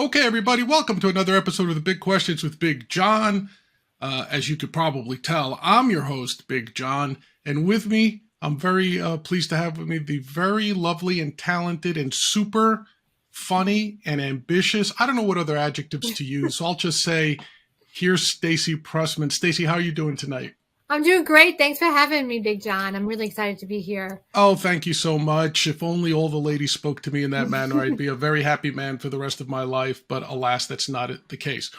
Okay, everybody, welcome to another episode of the Big Questions with Big John. As you could probably tell, I'm your host, Big John, and with me, I'm very pleased to have with me the very lovely and talented and super funny and ambitious. I don't know what other adjectives to use, so I'll just say, here's Stacey Prussman. Stacey, how are you doing tonight? I'm doing great. Thanks for having me, Big John. I'm really excited to be here. Oh, thank you so much. If only all the ladies spoke to me in that manner, I'd be a very happy man for the rest of my life. But alas, that's not the case.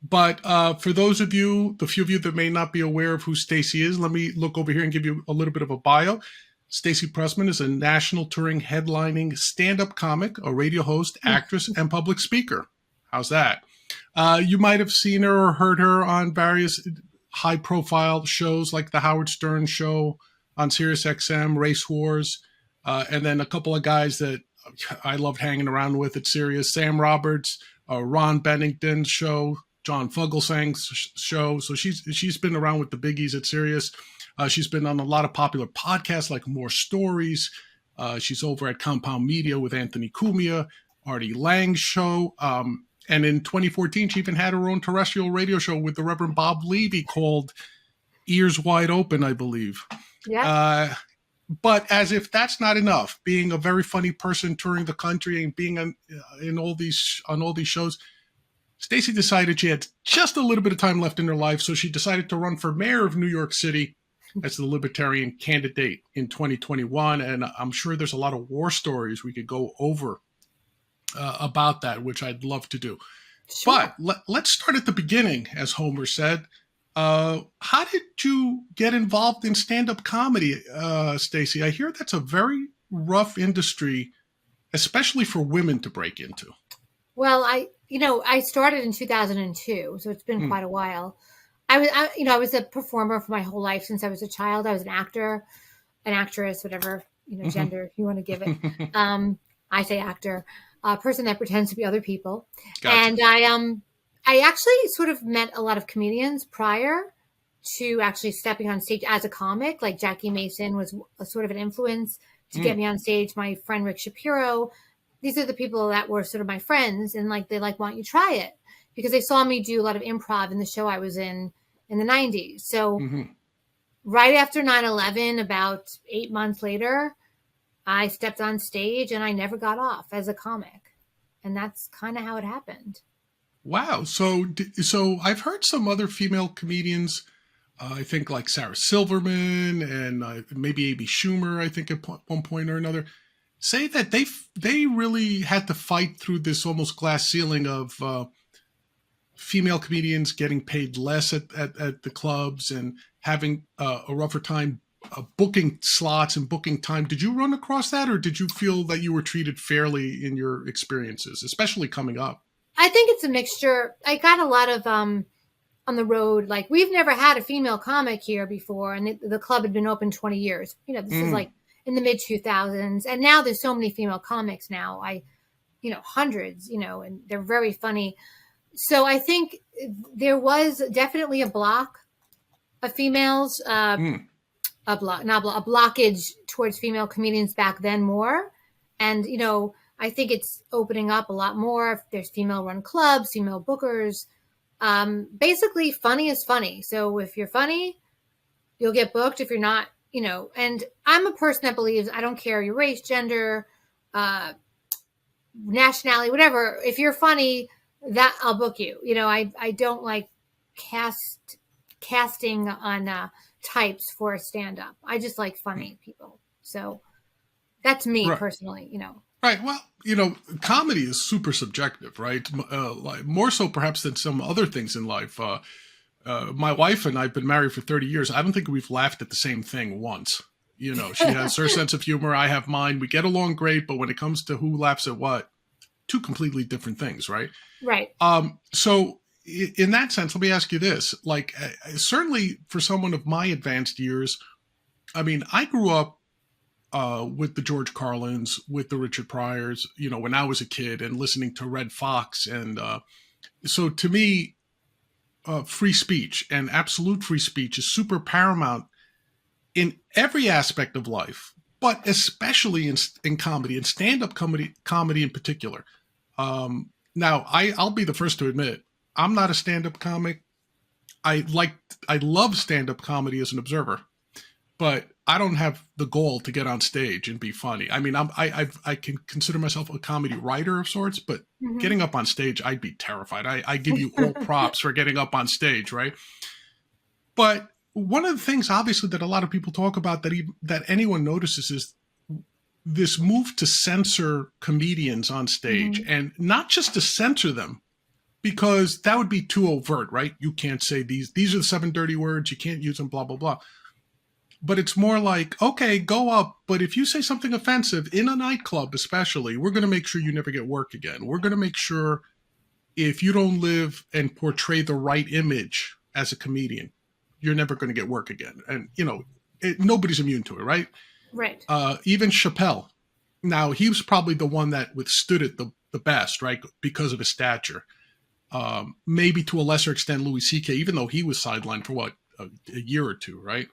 But for those of you, the few of you that may not be aware of who Stacey is, let me look over here and give you a little bit of a bio. Stacey Prussman is a national touring headlining stand-up comic, a radio host, actress, and public speaker. How's that? You might have seen her or heard her on various high-profile shows like the Howard Stern Show on Sirius XM, Race Wars, and then a couple of guys that I loved hanging around with at Sirius, Sam Roberts, Ron Bennington's show, John Fugglesang's show. So she's been around with the biggies at Sirius. She's been on a lot of popular podcasts like More Stories. She's over at Compound Media with Anthony Cumia, Artie Lang's show. And in 2014, she even had her own terrestrial radio show with the Reverend Bob Levy called Ears Wide Open, I believe. Yeah. But as if that's not enough, being a very funny person touring the country and being on all these shows, Stacey decided she had just a little bit of time left in her life, so she decided to run for mayor of New York City as the Libertarian candidate in 2021. And I'm sure there's a lot of war stories we could go over about that, which I'd love to do. Sure. But let's start at the beginning, as Homer said. How did you get involved in stand-up comedy, Stacey? I hear that's a very rough industry, especially for women to break into. Well, I started in 2002, so it's been quite a while. I was a performer for my whole life since I was a child. I was an actor, an actress, whatever, gender you want to give it. I say actor, a person that pretends to be other people. Gotcha. And I actually sort of met a lot of comedians prior to actually stepping on stage as a comic. Like Jackie Mason was a sort of an influence to get me on stage. My friend Rick Shapiro. These are the people that were sort of my friends, and why don't you try it? Because they saw me do a lot of improv in the show I was in the 90s. So right after 9/11, about 8 months later, I stepped on stage and I never got off as a comic. And that's kind of how it happened. Wow. So I've heard some other female comedians, I think like Sarah Silverman and maybe Amy Schumer, I think at one point or another, say that they really had to fight through this almost glass ceiling of female comedians getting paid less at the clubs and having a rougher time booking slots and booking time. Did you run across that, or did you feel that you were treated fairly in your experiences, especially coming up? I think it's a mixture. I got a lot of on the road. Like, we've never had a female comic here before, and the club had been open 20 years. This is like in the mid 2000s, and now there's so many female comics now. Hundreds. And they're very funny. So I think there was definitely a block of females. A blockage towards female comedians back then more. And, I think it's opening up a lot more. There's female-run clubs, female bookers. Basically, funny is funny. So if you're funny, you'll get booked. If you're not, and I'm a person that believes I don't care your race, gender, nationality, whatever. If you're funny, that I'll book you. I don't like casting on types for a stand-up. I just like funny people. So that's me personally, Right. Well, comedy is super subjective, right? Like more so perhaps than some other things in life. My wife and I have been married for 30 years. I don't think we've laughed at the same thing once. She has her sense of humor. I have mine. We get along great. But when it comes to who laughs at what, two completely different things, right? Right. So in that sense, let me ask you this. Like, certainly for someone of my advanced years, I mean, I grew up with the George Carlins, with the Richard Pryors, when I was a kid, and listening to Red Fox. And so to me, free speech and absolute free speech is super paramount in every aspect of life, but especially in comedy and stand-up comedy in particular. Now, I'll be the first to admit, I'm not a stand-up comic. I love stand-up comedy as an observer, but I don't have the goal to get on stage and be funny. I mean, I can consider myself a comedy writer of sorts, but Mhm. getting up on stage, I'd be terrified. I give you all props for getting up on stage, right? But one of the things, obviously, that a lot of people talk about that anyone notices is this move to censor comedians on stage, Mhm. and not just to censor them, because that would be too overt, right? You can't say these are the 7 dirty words, you can't use them, blah blah blah. But it's more like, okay, go up, but if you say something offensive in a nightclub especially, we're going to make sure you never get work again. We're going to make sure, if you don't live and portray the right image as a comedian, you're never going to get work again. And nobody's immune to it, right? Right. Even Chappelle. Now, he was probably the one that withstood it the best, right? Because of his stature. Maybe to a lesser extent, Louis C.K., even though he was sidelined for what, a year or two, right?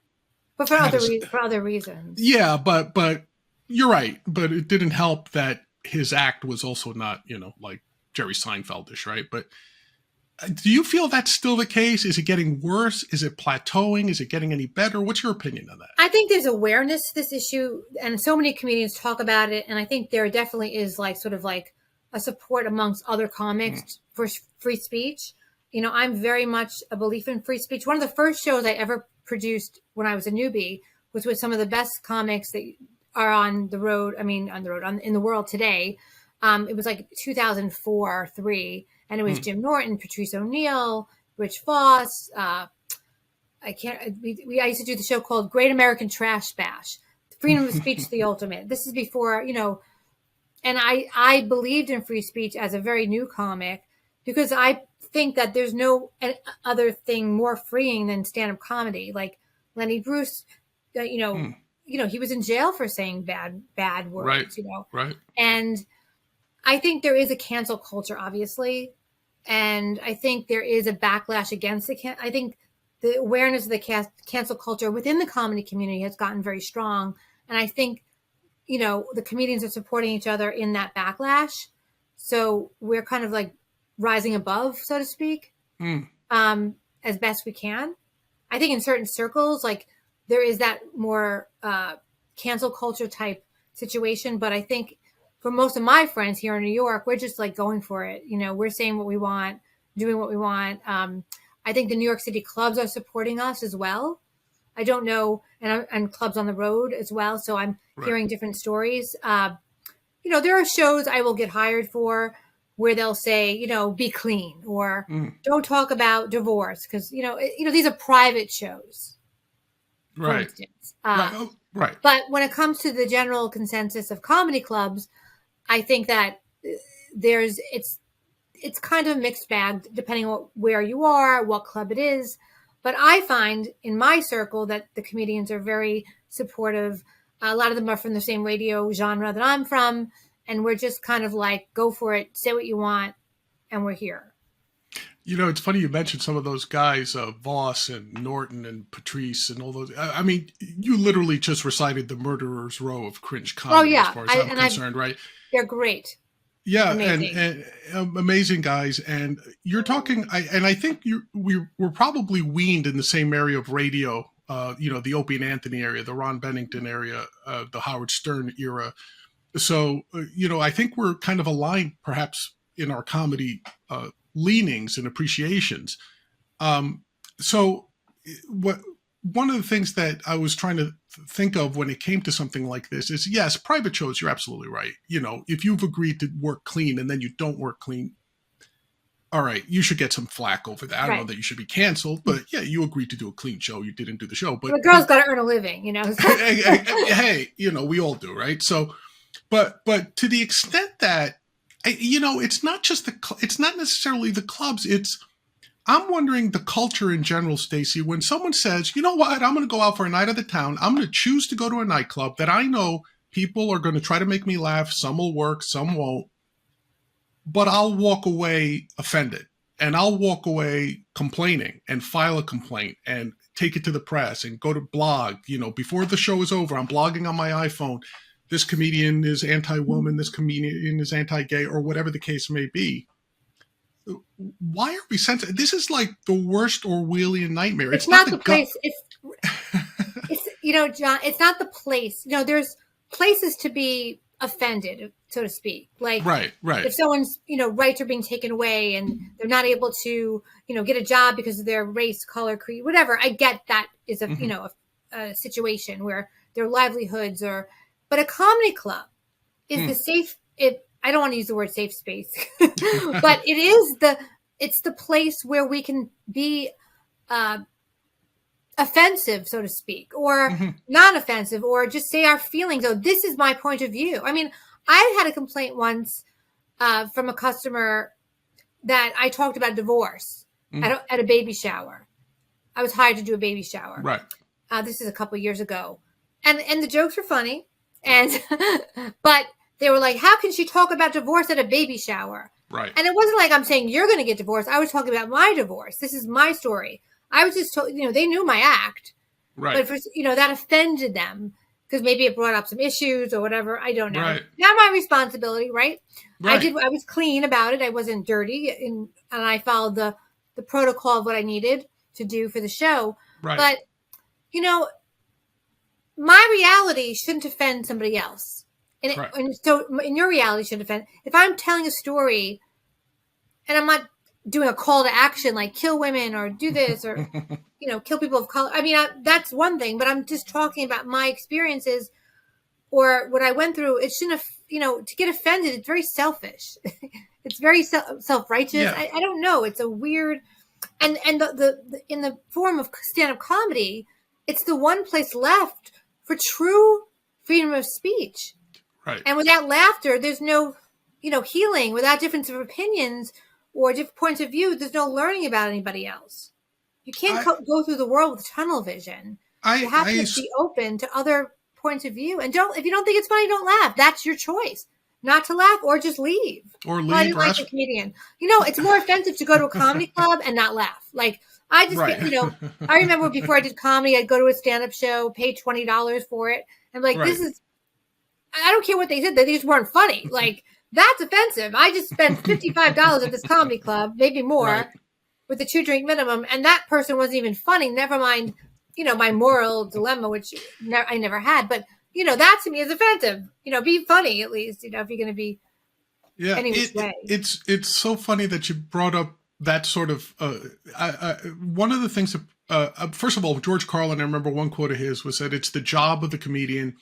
But for other reasons. Yeah, but you're right. But it didn't help that his act was also not, like Jerry Seinfeldish, right? But do you feel that's still the case? Is it getting worse? Is it plateauing? Is it getting any better? What's your opinion on that? I think there's awareness to this issue, and so many comedians talk about it. And I think there definitely is sort of like a support amongst other comics for free speech. I'm very much a belief in free speech. One of the first shows I ever produced when I was a newbie was with some of the best comics that are on the road. I mean, in the world today. It was like 2004, 3, and it was Jim Norton, Patrice O'Neill, Rich Voss. I used to do the show called Great American Trash Bash. Freedom of speech, the ultimate. This is before, and I believed in free speech as a very new comic, because I think that there's no other thing more freeing than stand-up comedy. Like Lenny Bruce, he was in jail for saying bad words, Right. And I think there is a cancel culture, obviously. And I think there is a backlash against I think the awareness of the cancel culture within the comedy community has gotten very strong. And I think, the comedians are supporting each other in that backlash. So we're kind of like rising above, so to speak, as best we can. I think in certain circles, like there is that more cancel culture type situation. But I think for most of my friends here in New York, we're just like going for it. We're saying what we want, doing what we want. I think the New York City clubs are supporting us as well. I don't know, and clubs on the road as well. So I'm hearing different stories. There are shows I will get hired for where they'll say, be clean, or don't talk about divorce, because these are private shows, for instance. Right. But when it comes to the general consensus of comedy clubs, I think that it's kind of a mixed bag depending on where you are, what club it is. But I find in my circle that the comedians are very supportive. A lot of them are from the same radio genre that I'm from. And we're just kind of like, go for it, say what you want, and we're here. It's funny you mentioned some of those guys, Voss and Norton and Patrice and all those. I mean, you literally just recited the murderer's row of cringe comedy, as far as I'm concerned, right? They're great. Yeah, amazing. and amazing guys. And you're talking, I think we're probably weaned in the same area of radio, the Opie and Anthony area, the Ron Bennington area, the Howard Stern era. So, I think we're kind of aligned, perhaps, in our comedy leanings and appreciations. So one of the things that I was trying to think of when it came to something like this is, yes, private shows, you're absolutely right. If you've agreed to work clean and then you don't work clean, all right, you should get some flack over that. I don't know that you should be canceled, but yeah, you agreed to do a clean show. You didn't do the show. But the girl's got to earn a living, hey, we all do, right? So, but to the extent that, it's not just it's not necessarily the clubs. I'm wondering the culture in general, Stacey, when someone says, you know what, I'm going to go out for a night of the town. I'm going to choose to go to a nightclub that I know people are going to try to make me laugh. Some will work, some won't. But I'll walk away offended, and I'll walk away complaining and file a complaint and take it to the press and go to blog. Before the show is over, I'm blogging on my iPhone. This comedian is anti-woman, this comedian is anti-gay, or whatever the case may be. why are we sensitive? This is like the worst Orwellian nightmare. It's not not the place. It's John. It's not the place. There's places to be offended, so to speak. Like right. if someone's rights are being taken away and they're not able to get a job because of their race, color, creed, whatever. I get that is a situation where their livelihoods are. But a comedy club is the safe. I don't want to use the word safe space, but it's the place where we can be offensive, so to speak, or not offensive, or just say our feelings. Oh, this is my point of view. I mean, I had a complaint once from a customer that I talked about divorce at a baby shower. I was hired to do a baby shower. Right. This is a couple years ago, and the jokes were funny, but they were like, how can she talk about divorce at a baby shower? Right. And it wasn't like I'm saying you're going to get divorced. I was talking about my divorce. This is my story. I was just told, they knew my act. Right. But, that offended them because maybe it brought up some issues or whatever. I don't know. Right. Not my responsibility, right? Right. I was clean about it. I wasn't dirty. And I followed the protocol of what I needed to do for the show. Right. But, my reality shouldn't offend somebody else. And so in your reality should offend. If I'm telling a story and I'm not doing a call to action like kill women or do this or, kill people of color. I mean, that's one thing, but I'm just talking about my experiences or what I went through. It shouldn't have, to get offended. It's very selfish. It's very self-righteous. Yeah. I don't know. It's a weird, and the in the form of stand-up comedy, it's the one place left for true freedom of speech. Right. And without laughter, there's no, healing. Without difference of opinions or different points of view, there's no learning about anybody else. You can't go through the world with tunnel vision. You have to be open to other points of view. And if you don't think it's funny, don't laugh. That's your choice. Not to laugh or just leave. Or leave. I didn't like a comedian. It's more offensive to go to a comedy club and not laugh. Like, I just, I remember before I did comedy, I'd go to a stand-up show, pay $20 for it. And like, this is, I don't care what they said. They just weren't funny. Like, that's offensive. I just spent $55 at this comedy club, maybe more, with the 2-drink minimum. And that person wasn't even funny. Never mind, my moral dilemma, which I never had. But, that to me is offensive. Be funny at least, if you're going to be any way. It's so funny that you brought up that sort of, one of the things that, first of all, George Carlin, I remember one quote of his was that it's the job of the comedian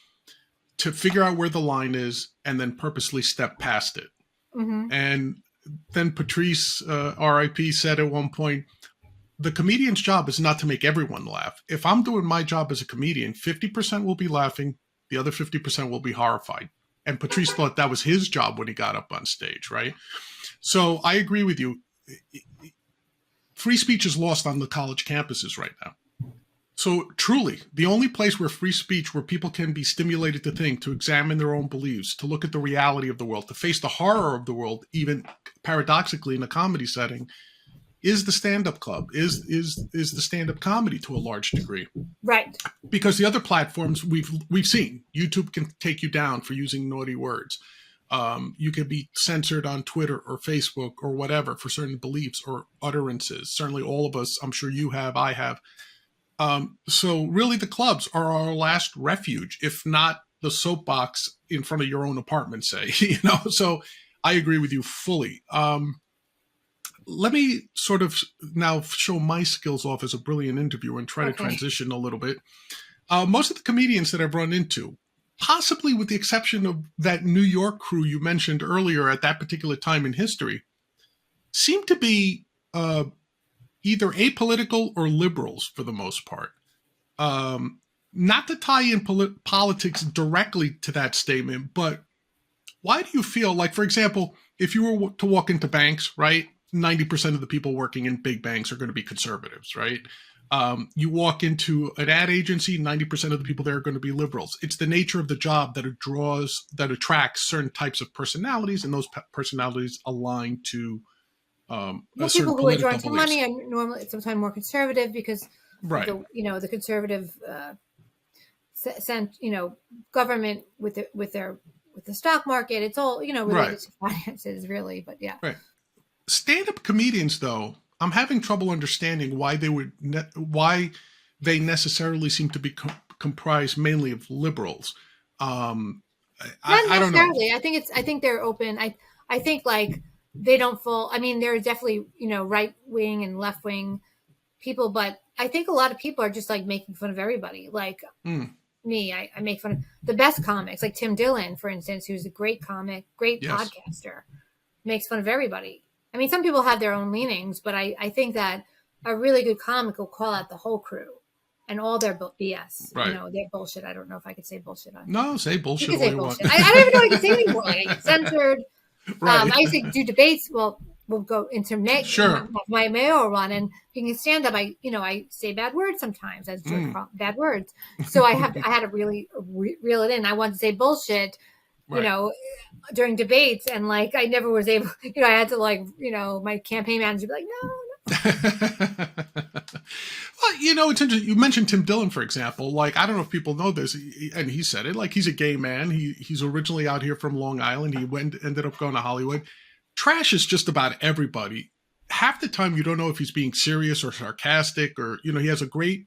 to figure out where the line is and then purposely step past it. Mm-hmm. And then Patrice, R.I.P., said at one point, the comedian's job is not to make everyone laugh. If I'm doing my job as a comedian, 50% will be laughing, the other 50% will be horrified. And Patrice thought that was his job when he got up on stage, right? So I agree with you. Free speech is lost on the college campuses right now. So truly, the only place where free speech, where people can be stimulated to think, to examine their own beliefs, to look at the reality of the world, to face the horror of the world, even paradoxically in a comedy setting, is the stand-up club, is the stand-up comedy to a large degree. Right. Because the other platforms we've seen, YouTube can take you down for using naughty words. You can be censored on Twitter or Facebook or whatever for certain beliefs or utterances. Certainly all of us, I'm sure you have, I have. So really the clubs are our last refuge, if not the soapbox in front of your own apartment, say, so I agree with you fully. Let me sort of now show my skills off as a brilliant interviewer and try to transition a little bit. Most of the comedians that I've run into, possibly with the exception of that New York crew you mentioned earlier at that particular time in history, seem to be either apolitical or liberals for the most part. Not to tie in politics directly to that statement, but why do you feel like, for example, if you were to walk into banks, right, 90% of the people working in big banks are going to be conservatives, right? You walk into an ad agency, 90% of the people there are going to be liberals. It's the nature of the job that attracts certain types of personalities, and those personalities align to people who are drawing some money are normally sometimes more conservative because the conservative government with the stock market. It's all related to finances, really. But yeah, right. stand-up comedians, though, I'm having trouble understanding why why they necessarily seem to be comprised mainly of liberals. Um, Not I don't know. necessarily. I think they're open. I think like they don't fall. I mean, there are definitely, right wing and left wing people, but I think a lot of people are just like making fun of everybody. Like Mm, me, I make fun of the best comics, like Tim Dillon, for instance, who's a great comic, great yes. podcaster, makes fun of everybody. I mean, some people have their own leanings, but I think that a really good comic will call out the whole crew and all their BS, Right. their bullshit. I don't know if I could say bullshit on. No, say You bullshit can all say you want. bullshit. I don't even know what I can say anymore. Like, I get censored. Right. I used to do debates. Well, we'll go into Sure. my mayoral run, and being a stand up, I say bad words sometimes, as George bad words. So I had to really reel it in. I wanted to say bullshit, Right. during debates, and like I never was able. I had to my campaign manager be like, no. Well, it's interesting. You mentioned Tim Dillon, for example. Like, I don't know if people know this, and he said it. Like, he's a gay man. He's originally out here from Long Island. He ended up going to Hollywood. Trashes just about everybody. Half the time, you don't know if he's being serious or sarcastic, or he has a great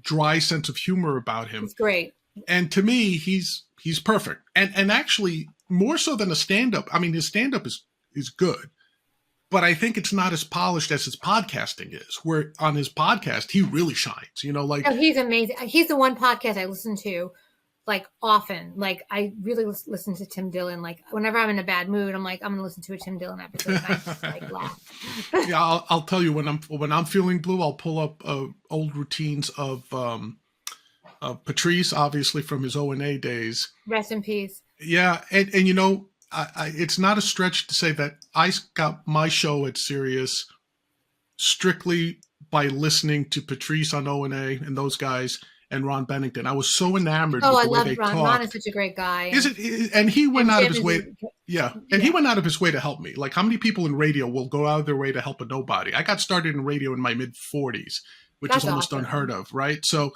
dry sense of humor about him. It's great. And to me, he's perfect. And actually, more so than a stand-up. I mean, his stand-up is good. But I think it's not as polished as his podcasting is, where on his podcast, he really shines, Oh, he's amazing. He's the one podcast I listen to, like, often. Like, I really listen to Tim Dillon. Like, whenever I'm in a bad mood, I'm like, I'm going to listen to a Tim Dillon episode. And I just, like, laugh. Yeah, I'll tell you, when I'm feeling blue, I'll pull up old routines of Patrice, obviously from his O&A days. Rest in peace. Yeah, and it's not a stretch to say that I got my show at Sirius strictly by listening to Patrice on O&A and those guys and Ron Bennington. I was so enamored with the way they talked. Ron is such a great guy. And he went out of his way. Yeah. He went out of his way to help me. Like, how many people in radio will go out of their way to help a nobody? I got started in radio in my mid-40s, which is almost unheard of, right? So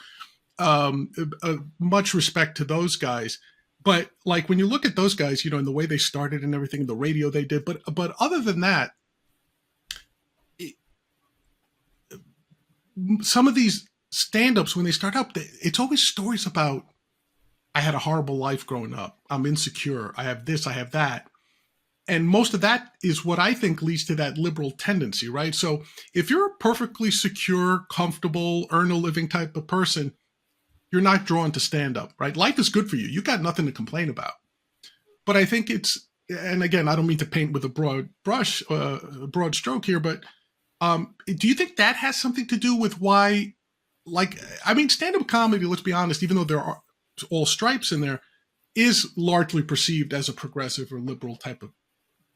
much respect to those guys. But like, when you look at those guys, and the way they started and everything, the radio they did, but other than that, some of these stand-ups, when they start up, it's always stories about, I had a horrible life growing up. I'm insecure. I have this, I have that. And most of that is what I think leads to that liberal tendency, right? So if you're a perfectly secure, comfortable, earn a living type of person, you're not drawn to stand up, right? Life is good for you. You got nothing to complain about. But I think and again, I don't mean to paint with a broad brush, broad stroke here, but do you think that has something to do with why, stand-up comedy, let's be honest, even though there are all stripes in there, is largely perceived as a progressive or liberal type of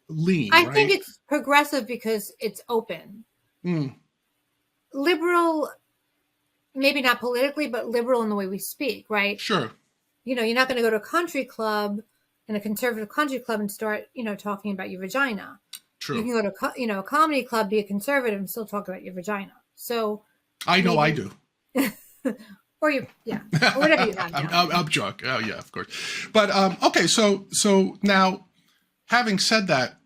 lean, I right? think it's progressive because it's open. Liberal, maybe not politically, but liberal in the way we speak, right? Sure. You're not going to go to a country club, in a conservative country club, and start, talking about your vagina. True. You can go to, a comedy club, be a conservative, and still talk about your vagina. So I know I do. or or whatever you have. I'm drunk. Oh yeah, of course. But okay, so now, having said that,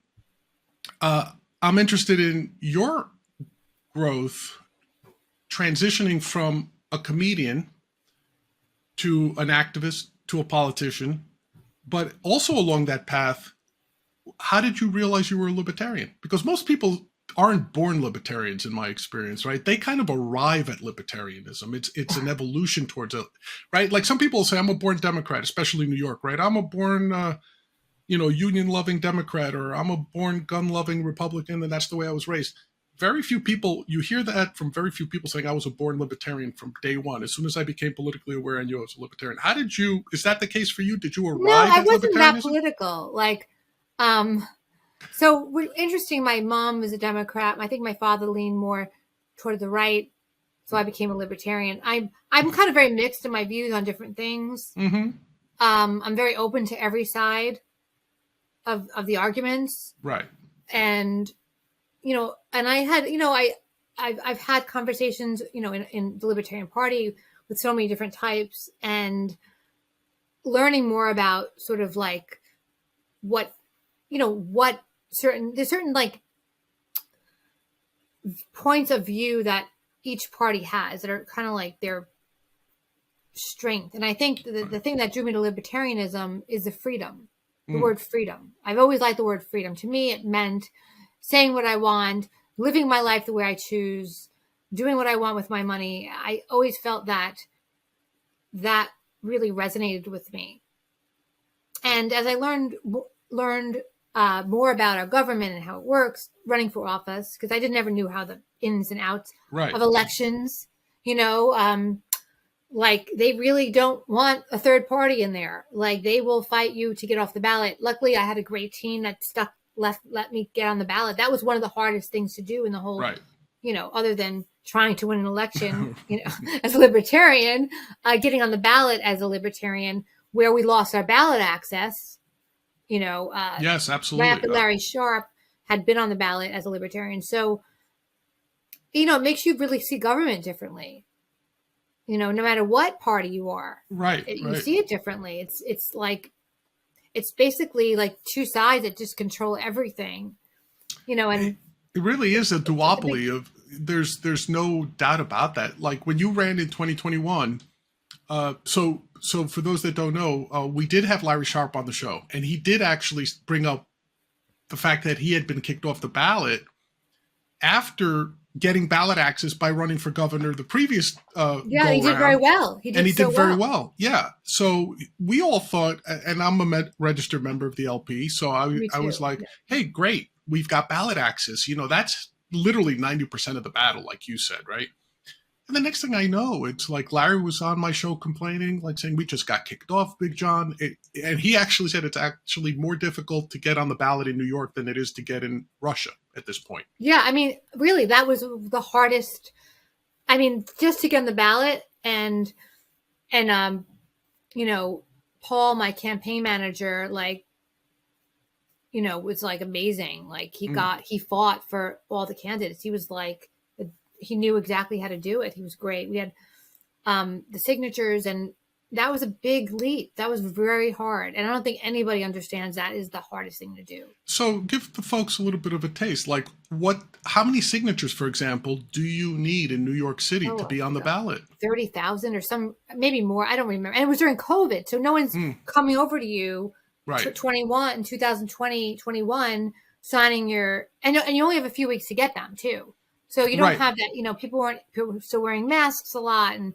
I'm interested in your growth, transitioning from a comedian to an activist to a politician, but also along that path, how did you realize you were a libertarian? Because most people aren't born libertarians, in my experience, right? They kind of arrive at libertarianism. It's an evolution towards it, right? Like, some people say, I'm a born Democrat, especially in New York, right? I'm a born, union-loving Democrat, or I'm a born gun-loving Republican, and that's the way I was raised. Very few people, you hear that from very few people saying I was a born libertarian from day one. As soon as I became politically aware, I knew I was a libertarian. Is that the case for you? Did you arrive at libertarianism? No, I wasn't that political. Like, so interesting. My mom was a Democrat. I think my father leaned more toward the right. So I became a libertarian. I'm kind of very mixed in my views on different things. Mm-hmm. I'm very open to every side of the arguments. Right. And, and I had, I've had conversations, in the Libertarian Party with so many different types, and learning more about sort of like there's certain like points of view that each party has that are kind of like their strength. And I think the thing that drew me to libertarianism is the freedom, the word freedom. I've always liked the word freedom. To me, it meant saying what I want, living my life the way I choose, doing what I want with my money. I always felt that really resonated with me. And as I learned more about our government and how it works, running for office, because I never knew how the ins and outs of elections, like they really don't want a third party in there. Like they will fight you to get off the ballot. Luckily, I had a great team that let me get on the ballot. That was one of the hardest things to do in the whole, other than trying to win an election, as a libertarian, getting on the ballot as a libertarian, where we lost our ballot access. Yes, absolutely. Larry Sharp had been on the ballot as a libertarian. So, it makes you really see government differently. No matter what party you are, you see it differently. It's basically like two sides that just control everything, and it really is a duopoly of, there's no doubt about that. Like when you ran in 2021, so for those that don't know, we did have Larry Sharp on the show, and he did actually bring up the fact that he had been kicked off the ballot after getting ballot access by running for governor the previous he did very well. He did very well. Yeah. So we all thought, and I'm a registered member of the LP, so I was like, hey, great, we've got ballot access. That's literally 90% of the battle, like you said, right? And the next thing I know, it's like Larry was on my show complaining, like saying we just got kicked off, Big John. And he actually said it's actually more difficult to get on the ballot in New York than it is to get in Russia at this point. Yeah, I mean, really, that was the hardest. I mean, just to get on the ballot and Paul, my campaign manager, was like amazing. Like he fought for all the candidates. He was like, he knew exactly how to do it. He was great. We had the signatures, and that was a big leap. That was very hard. And I don't think anybody understands that is the hardest thing to do. So give the folks a little bit of a taste. Like how many signatures, for example, do you need in New York City to be on the ballot? 30,000 or maybe more. I don't remember. And it was during COVID. So no one's coming over to you. Right. 2020, 21, signing and you only have a few weeks to get them too. So you don't have that, people were still wearing masks a lot, and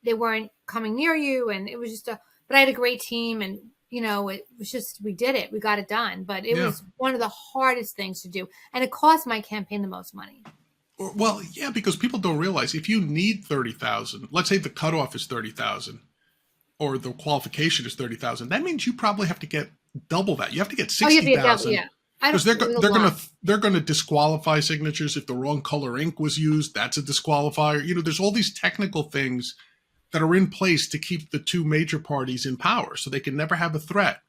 they weren't coming near you. And it was just but I had a great team, and, it was just, we did it. We got it done. But it was one of the hardest things to do. And it cost my campaign the most money. Well, yeah, because people don't realize if you need 30,000, let's say the cutoff is 30,000 or the qualification is 30,000, that means you probably have to get double that. You have to get 60,000. Because they're gonna disqualify signatures if the wrong color ink was used. That's a disqualifier. There's all these technical things that are in place to keep the two major parties in power, so they can never have a threat.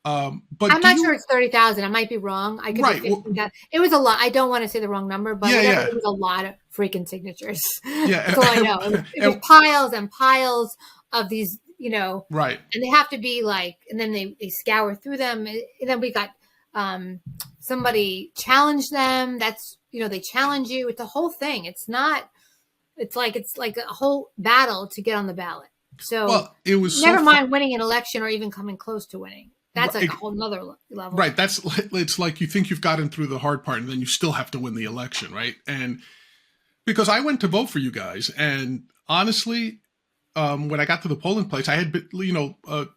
But I'm not sure it's 30,000. I might be wrong. I could it was a lot. I don't want to say the wrong number, but it was a lot of freaking signatures. Yeah, that's all I know. It was piles and piles of these, right. And they have to be and then they scour through them, and then we got. Somebody challenged them. That's, they challenge you. It's a whole thing. It's like a whole battle to get on the ballot. So it was never mind winning an election or even coming close to winning. That's like a whole nother level. Right. It's like you think you've gotten through the hard part, and then you still have to win the election. Right. And because I went to vote for you guys, and honestly, when I got to the polling place, I had,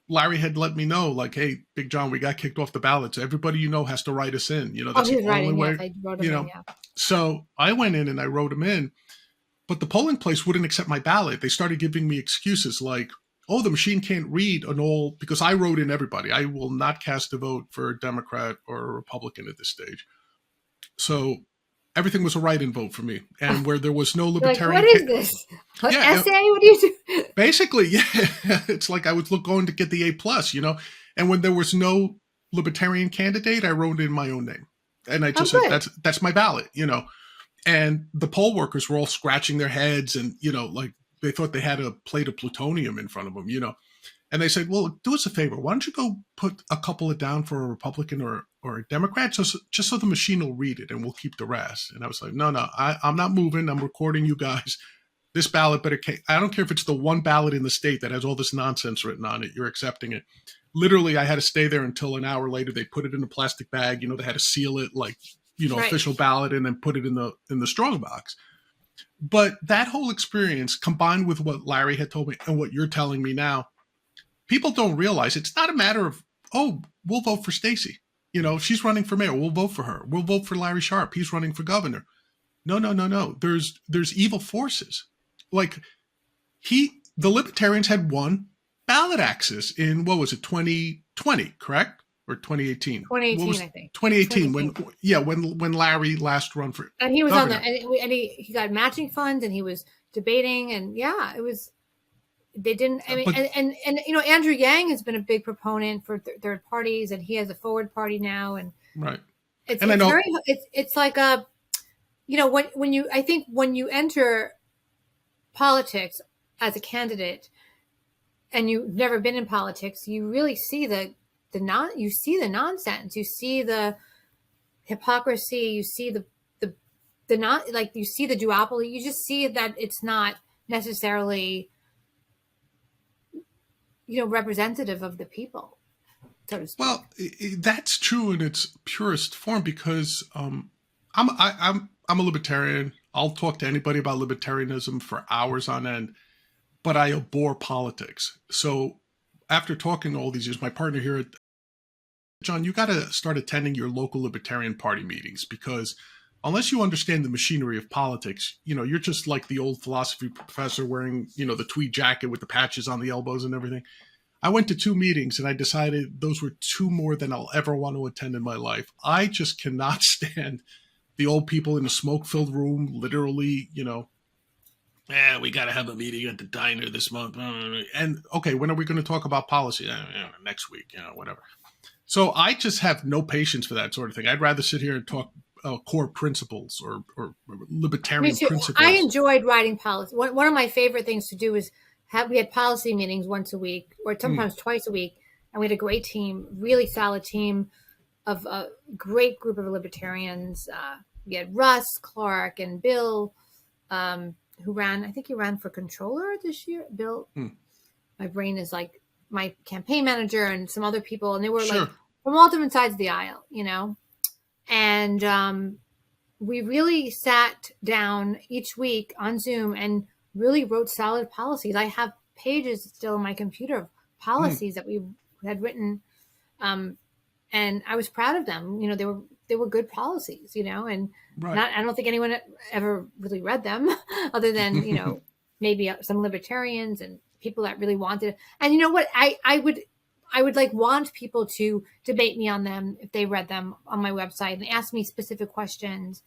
Larry had let me know, like, hey, Big John, we got kicked off the ballot. So everybody, has to write us in. That's the only way. I wrote him in, So I went in and I wrote him in, but the polling place wouldn't accept my ballot. They started giving me excuses like, oh, the machine can't read because I wrote in everybody. I will not cast a vote for a Democrat or a Republican at this stage. So everything was a write-in vote for me, and where there was no libertarian. What is this? Essay? What do you do? Basically, yeah. It's like I was going to get the A+, And when there was no libertarian candidate, I wrote in my own name, and I just said that's my ballot, And the poll workers were all scratching their heads, and like they thought they had a plate of plutonium in front of them, And they said, well, do us a favor. Why don't you go put a couple of down for a Republican or or a Democrat, just so the machine will read it and we'll keep the rest. And I was like, no, I'm not moving. I'm recording you guys. This ballot better, I don't care if it's the one ballot in the state that has all this nonsense written on it. You're accepting it. Literally, I had to stay there until an hour later. They put it in a plastic bag. They had to seal it like, Right. official ballot, and then put it in the strong box. But that whole experience, combined with what Larry had told me and what you're telling me now, people don't realize it's not a matter of, oh, we'll vote for Stacey. She's running for mayor. We'll vote for her. We'll vote for Larry Sharp. He's running for governor. No. There's evil forces. Like the Libertarians had won ballot access in, what was it, 2020, correct? Or 2018? 2018, I think. 2018, when Larry last run for and he was governor. on and he got matching funds, and he was debating, and it was, they didn't, I mean, and Andrew Yang has been a big proponent for third parties, and he has a forward party now, and right. I know it's like a, when you enter politics as a candidate and you've never been in politics, you really see the nonsense, you see the hypocrisy, you see the not, like, you see the duopoly, you just see that it's not necessarily representative of the people, so to speak. Well, that's true in its purest form, because I'm a libertarian. I'll talk to anybody about libertarianism for hours on end, but I abhor politics. So after talking all these years, my partner here at John, you got to start attending your local Libertarian Party meetings, because unless you understand the machinery of politics, you're just like the old philosophy professor wearing, the tweed jacket with the patches on the elbows and everything. I went to 2 meetings and I decided those were 2 more than I'll ever want to attend in my life. I just cannot stand the old people in a smoke-filled room, literally, we got to have a meeting at the diner this month. And okay, when are we going to talk about policy? Next week, whatever. So I just have no patience for that sort of thing. I'd rather sit here and talk core principles or libertarian principles. I enjoyed writing policy. One of my favorite things to do is we had policy meetings once a week, or sometimes twice a week, and we had a great team, really solid team of a great group of libertarians. We had Russ, Clark, and Bill, who ran, I think he ran for controller this year. Bill, my brain is like my campaign manager, and some other people, and they were like from all different sides of the aisle, and we really sat down each week on Zoom and really wrote solid policies. I have pages still on my computer of policies that we had written, and I was proud of them. They were good policies, and I don't think anyone ever really read them other than, maybe some libertarians and people that really wanted it. And you know what? I would like want people to debate me on them if they read them on my website and ask me specific questions.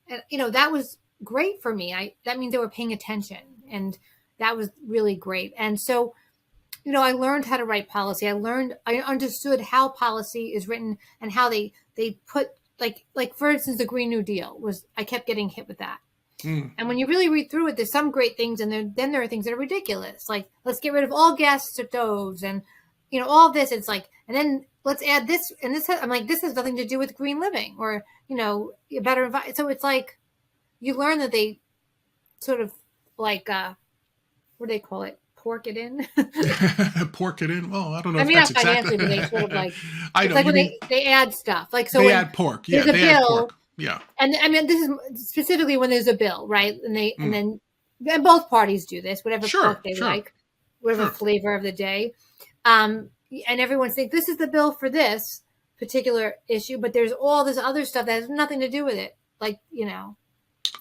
And, that was great for me. That means they were paying attention, and that was really great. And so, I learned how to write policy. I understood how policy is written and how they put, like for instance, the Green New Deal I kept getting hit with that. And when you really read through it, there's some great things, and then there are things that are ridiculous. Like, let's get rid of all gas stoves and, all this. It's like, and then let's add this and this. I'm like, this has nothing to do with green living or, a better environment. So it's like, you learn that they sort of like, what do they call it? Pork it in. Pork it in. Well, I don't know. I mean, if that's not exactly. financially, but they sort of like. I it's know. like when they add stuff. Like, so they when add pork. Yeah, there's a they add bill, pork. Yeah. And I mean, this is specifically when there's a bill, right? And and both parties do this, whatever pork they like, whatever flavor of the day. And everyone's thinking, this is the bill for this particular issue, but there's all this other stuff that has nothing to do with it. Like,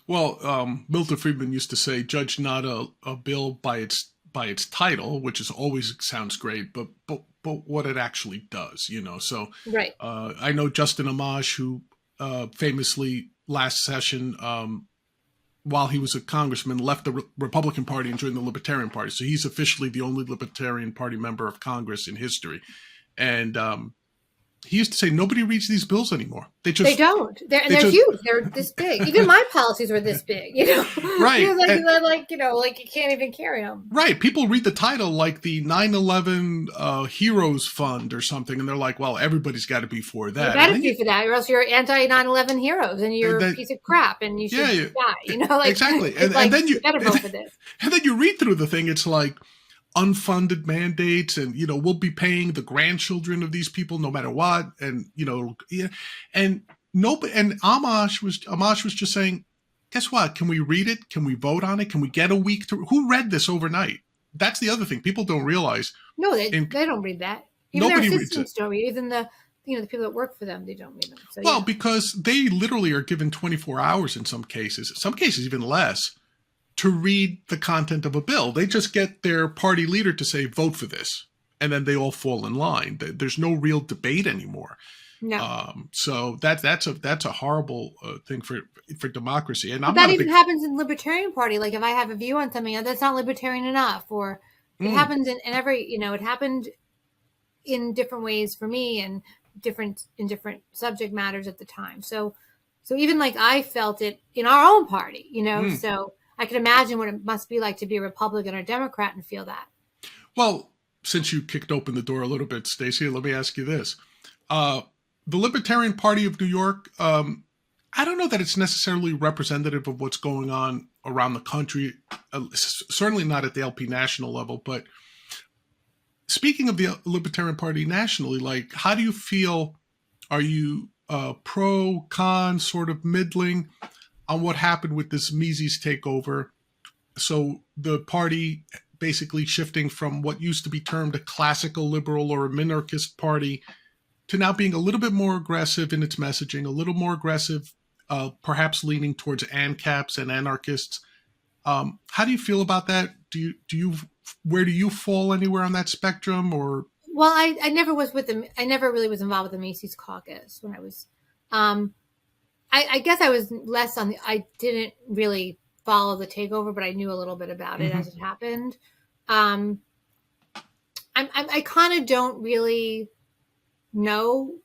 Well, Milton Friedman used to say, judge not a bill by its title, which is always sounds great, but what it actually does, So right. I know Justin Amash, who famously last session, while he was a congressman, left the Republican Party and joined the Libertarian Party. So he's officially the only Libertarian Party member of Congress in history. And he used to say nobody reads these bills anymore. They don't. They're huge. They're this big. Even my policies were this big. Right? Like you can't even carry them. Right. People read the title like the 9/11 Heroes Fund or something, and they're like, "Well, everybody's got to be for that." You got to be for that, or else you're anti 9/11 heroes and you're a piece of crap and you should die. Exactly. And then you got to vote for this. And then you read through the thing. It's like unfunded mandates, and we'll be paying the grandchildren of these people no matter what, and and nobody. And Amash was just saying, guess what? Can we read it? Can we vote on it? Can we get a week to? Who read this overnight? That's the other thing people don't realize. No, they don't read that. Even nobody their reads assistants don't read. Even the people that work for them, they don't read them. So, well, because they literally are given 24 hours in some cases even less, to read the content of a bill. They just get their party leader to say, vote for this. And then they all fall in line. There's no real debate anymore. No. So that's a horrible thing for democracy. And that even happens in the Libertarian Party. Like if I have a view on something, that's not libertarian enough, or it happens in every, it happened in different ways for me and different subject matters at the time. So even like I felt it in our own party, so I can imagine what it must be like to be a Republican or Democrat and feel that. Well, since you kicked open the door a little bit, Stacey, let me ask you this. The Libertarian Party of New York, I don't know that it's necessarily representative of what's going on around the country, certainly not at the LP national level. But speaking of the Libertarian Party nationally, like, how do you feel? Are you pro, con, sort of middling on what happened with this Mises takeover? So the party basically shifting from what used to be termed a classical liberal or a minarchist party to now being a little bit more aggressive in its messaging, a little more aggressive, perhaps leaning towards ANCAPs and anarchists. How do you feel about that? Where do you fall anywhere on that spectrum? Or well, I never was with them. I never really was involved with the Mises caucus when I was. I guess I was less on the. I didn't really follow the takeover, but I knew a little bit about it as it happened. I kind of don't really know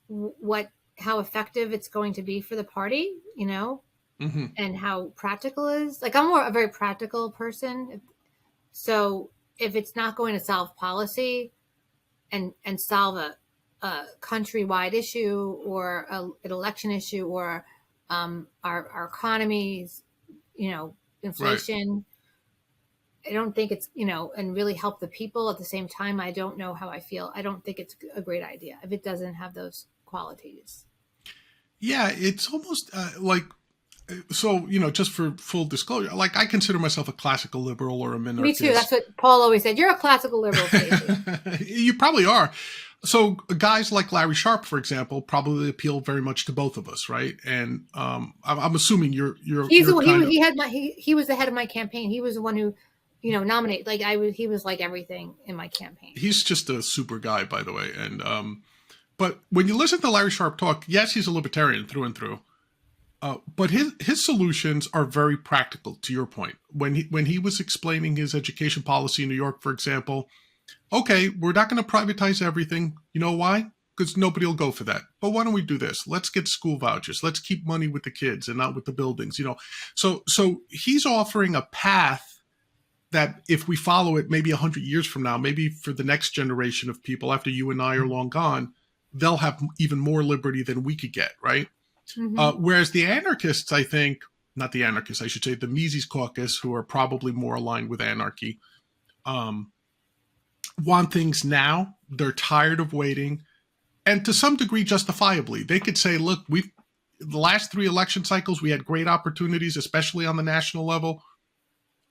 how effective it's going to be for the party, and how practical it is. Like I'm a very practical person. So if it's not going to solve policy and solve a countrywide issue or an election issue or our economies, inflation, right. I don't think it's, and really help the people at the same time. I don't know how I feel. I don't think it's a great idea if it doesn't have those qualities. Yeah, it's almost so, just for full disclosure, like I consider myself a classical liberal or a minarchist. Me too. That's what Paul always said. You're a classical liberal. You probably are. So guys like Larry Sharpe, for example, probably appeal very much to both of us, right? And I'm assuming he was the head of my campaign. He was the one who, nominated. Like he was like everything in my campaign. He's just a super guy, by the way. And but when you listen to Larry Sharpe talk, yes, he's a libertarian through and through. But his solutions are very practical. To your point, when he was explaining his education policy in New York, for example. Okay, we're not going to privatize everything. You know why? Because nobody will go for that. But why don't we do this? Let's get school vouchers. Let's keep money with the kids and not with the buildings. So he's offering a path that if we follow it, maybe 100 years from now, maybe for the next generation of people after you and I are long gone, they'll have even more liberty than we could get, right? Mm-hmm. Whereas the anarchists, I think, not the anarchists, I should say, the Mises caucus, who are probably more aligned with anarchy, want things now. They're tired of waiting, and to some degree justifiably. They could say, look, the last 3 election cycles, we had great opportunities, especially on the national level.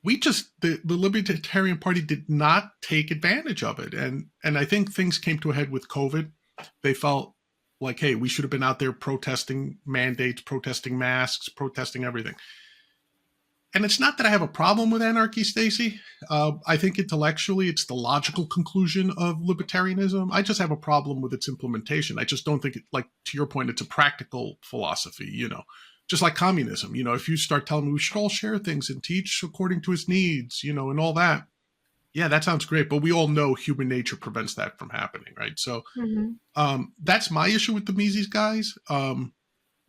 The Libertarian Party did not take advantage of it. And I think things came to a head with COVID. They felt like, hey, we should have been out there protesting mandates, protesting masks, protesting everything. And it's not that I have a problem with anarchy, Stacey. I think intellectually it's the logical conclusion of libertarianism. I just have a problem with its implementation. I just don't think to your point, it's a practical philosophy, just like communism. If you start telling me we should all share things and teach according to its needs, and all that, Yeah, that sounds great. But we all know human nature prevents that from happening, right? So Mhm. that's my issue with the Mises guys.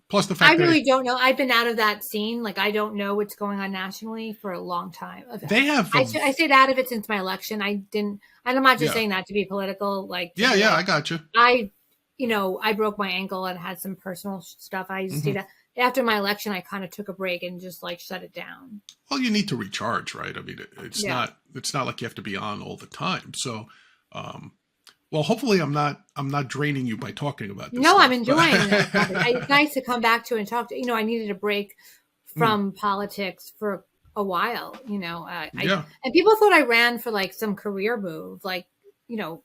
Plus the I fact that really don't know. I've been out of that scene. Like, I don't know what's going on nationally for a long time. they have I stayed out of it since my election. I didn't, and I'm not just yeah, saying that to be political, like to yeah, be yeah. like, I got you. I, I broke my ankle and had some personal stuff. I Hmm. stayed out. After my election, I kind of took a break and just like shut it down. Well, you need to recharge, right? I mean, Yeah. it's not like you have to be on all the time. So, um, well, hopefully, I'm not draining you by talking about this No, I'm stuff. enjoying the topic. It's nice to come back to and talk to. I needed a break Mm, from politics for a while. yeah, And people thought I ran for like some career move, like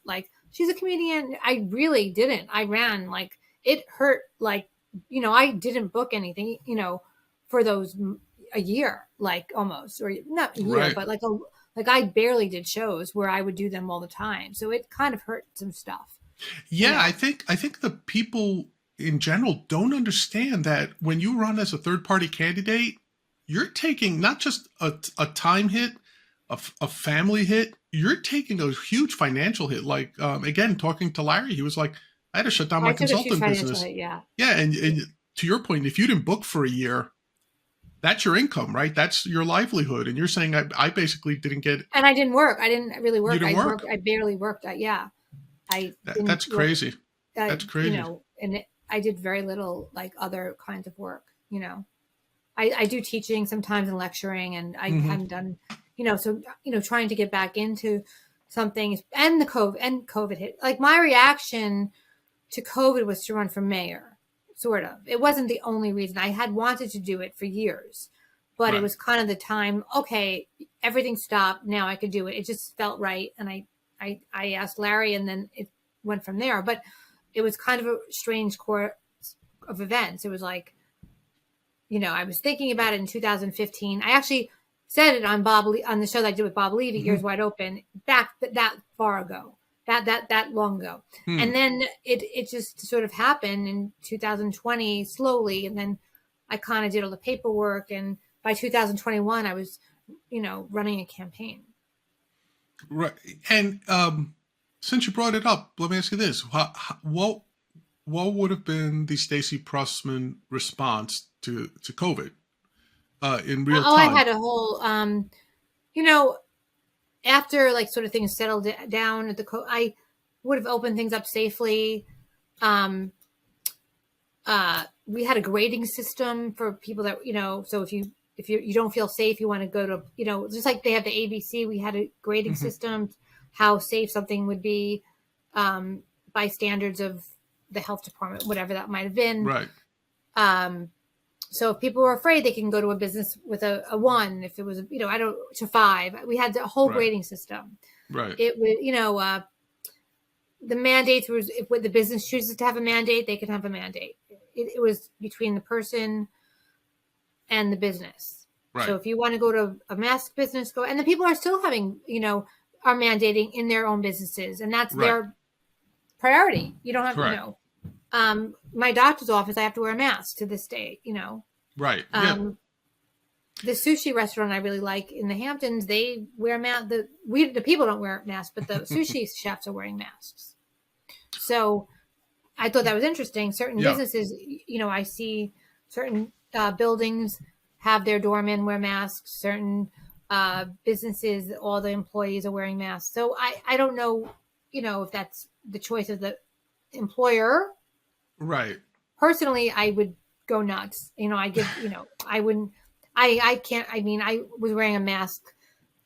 like she's a comedian. I really didn't. I ran like it hurt. Like I didn't book anything. For those a year, like almost or not a year, right. but like I barely did shows where I would do them all the time. So it kind of hurt some stuff. You Yeah, know. I think the people in general don't understand that when you run as a third party candidate, you're taking not just a time hit, a family hit. You're taking a huge financial hit. Like again, talking to Larry, he was like, "I had to shut down my I took a huge consultant financial business." hit, yeah. Yeah, and to your point, if you didn't book for a year, that's your income, right? That's your livelihood. And you're saying I basically didn't get And I didn't work. I didn't really you work. didn't work. I barely worked. Yeah. I didn't That's work, crazy. That's crazy. I did very little like other kinds of work. I do teaching sometimes and lecturing, and I Hmm. hadn't done, so, trying to get back into something, and COVID hit. Like my reaction to COVID was to run for mayor, sort of. It wasn't the only reason. I had wanted to do it for years, but it Right. was kind of the time, okay, everything stopped. Now I could do it. It just felt right. And I asked Larry, and then it went from there. But it was kind of a strange course of events. It was like, I was thinking about it in 2015. I actually said it on on the show that I did with Bob Levy, Hmm. Ears Wide Open, back that far ago, that long ago. Hmm. And then it just sort of happened in 2020 slowly. And then I kind of did all the paperwork. And by 2021, I was, running a campaign. Right. And since you brought it up, let me ask you this: what would have been the Stacey Prussman response to COVID in real Oh, I time? had a whole, you know, after like sort of things settled down at I would have opened things up safely. Um, we had a grading system for people that, so if you don't feel safe, you want to go to, just like they have the ABC, we had a grading Hmm. system, how safe something would be, by standards of the health department, whatever that might have been. Right. Um, so if people were afraid, they can go to a business with a 1. If it was, to 5, we had a whole Right. grading system. Right. It was, the mandates was, if the business chooses to have a mandate, they can have a mandate. It was between the person and the business. Right. So if you want to go to a mask business, go. And the people are still having, are mandating in their own businesses, and that's Right. their priority. You don't have, Correct. my doctor's office, I have to wear a mask to this day. Right. Yeah. The sushi restaurant I really like in the Hamptons, they wear masks. The people don't wear masks, but the sushi chefs are wearing masks. So I thought that was interesting. Certain Yeah. businesses, I see certain buildings have their doormen wear masks. Certain businesses, all the employees are wearing masks. So I don't know, if that's the choice of the employer. Right. Personally, I would go nuts. I wouldn't. I can't. I mean, I was wearing a mask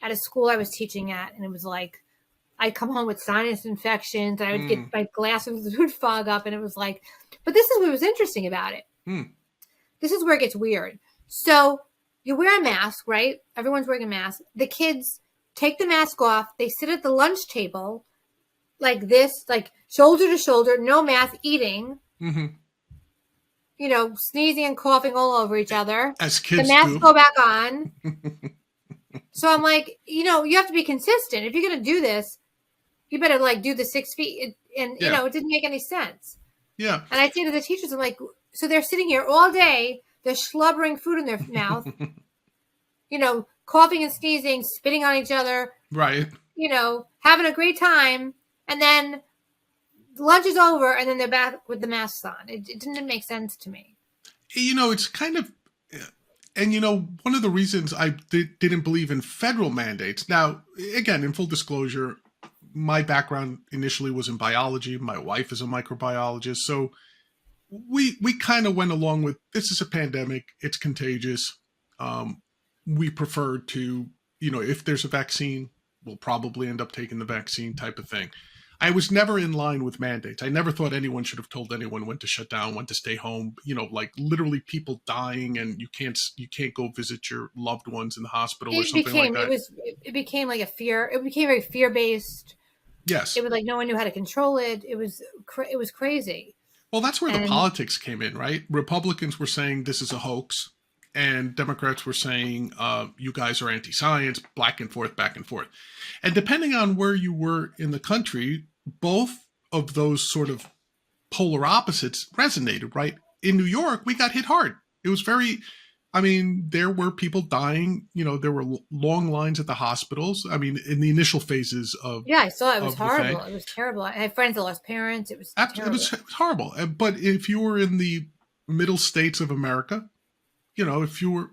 at a school I was teaching at, and it was like I'd come home with sinus infections, and I would Mm. get my glasses would fog up, and it was like. But this is what was interesting about it. Mm. This is where it gets weird. So you wear a mask, right? Everyone's wearing a mask. The kids take the mask off. They sit at the lunch table like this, like shoulder to shoulder, no mask, eating. Hmm. Sneezing and coughing all over each other. As The kids masks do. go back on. So I'm like, you have to be consistent. If you're going to do this, you better like do the 6 feet. And, Yeah. it didn't make any sense. Yeah. And I say to the teachers, I'm like, so they're sitting here all day. They're slobbering food in their mouth, coughing and sneezing, spitting on each other. Right. having a great time, and then lunch is over, and then they're back with the masks on. It didn't make sense to me. It's kind of, and one of the reasons I didn't believe in federal mandates. Now, again, in full disclosure, my background initially was in biology. My wife is a microbiologist, so we kind of went along with, this is a pandemic, it's contagious. We prefer to, if there's a vaccine, we'll probably end up taking the vaccine type of thing. I was never in line with mandates. I never thought anyone should have told anyone when to shut down, when to stay home. Like literally people dying, and you can't go visit your loved ones in the hospital or something like that. It became like a fear. It became very fear based. Yes. It was like no one knew how to control it. It was crazy. Well, that's where the politics came in, right? Republicans were saying this is a hoax, and Democrats were saying you guys are anti-science, back and forth. And depending on where you were in the country, both of those sort of polar opposites resonated, right? In New York, we got hit hard. It was there were people dying. There were long lines at the hospitals. In the initial phases of. Yeah, I saw it. It was horrible. It was terrible. I had friends that lost parents. It was terrible. It was horrible. But if you were in the middle states of America, they were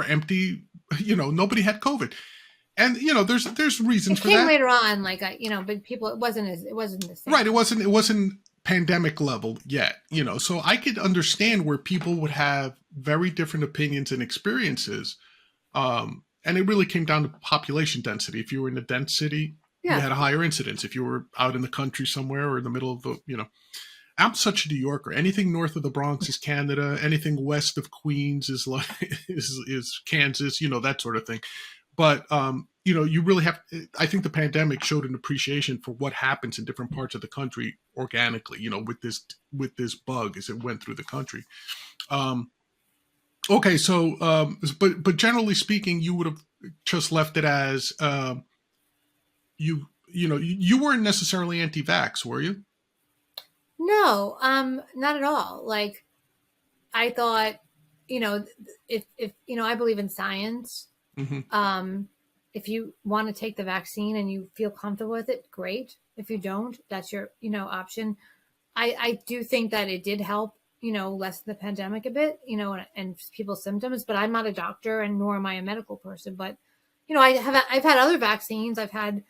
empty, nobody had COVID. And, there's reasons for that. It came later on, but people, it wasn't the same. Right. It wasn't pandemic level yet, so I could understand where people would have very different opinions and experiences. And it really came down to population density. If you were in a dense city, you had a higher incidence. If you were out in the country somewhere or in the middle of I'm such a New Yorker. Anything north of the Bronx is Canada. Anything west of Queens is is Kansas, that sort of thing. But, you really have, I think the pandemic showed an appreciation for what happens in different parts of the country organically, with this bug as it went through the country. Okay. So, but generally speaking, you would have just left it as, you weren't necessarily anti-vax, were you? No, not at all. Like, I thought, if I believe in science. Mm-hmm. If you want to take the vaccine and you feel comfortable with it, great. If you don't, that's your, option. I do think that it did help, lessen the pandemic a bit, and people's symptoms, but I'm not a doctor and nor am I a medical person, but, I've had other vaccines. I've had,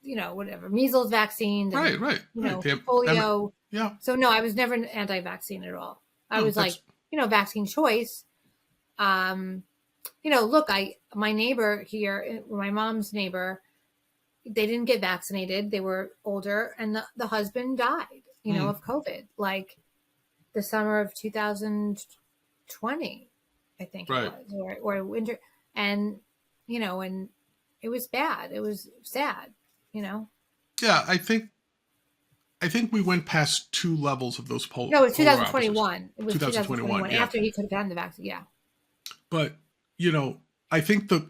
whatever, measles vaccine, and, Right. polio. Yeah. So no, I was never an anti-vaccine at all. I was like, vaccine choice. Look, my neighbor here, my mom's neighbor, they didn't get vaccinated. They were older, and the husband died, of COVID, like the summer of 2020, I think it was, or winter. And, and it was bad. It was sad, Yeah, I think we went past two levels of those polls. No, it was 2021. It was 2021 yeah. After he could have gotten the vaccine. Yeah. But, I think the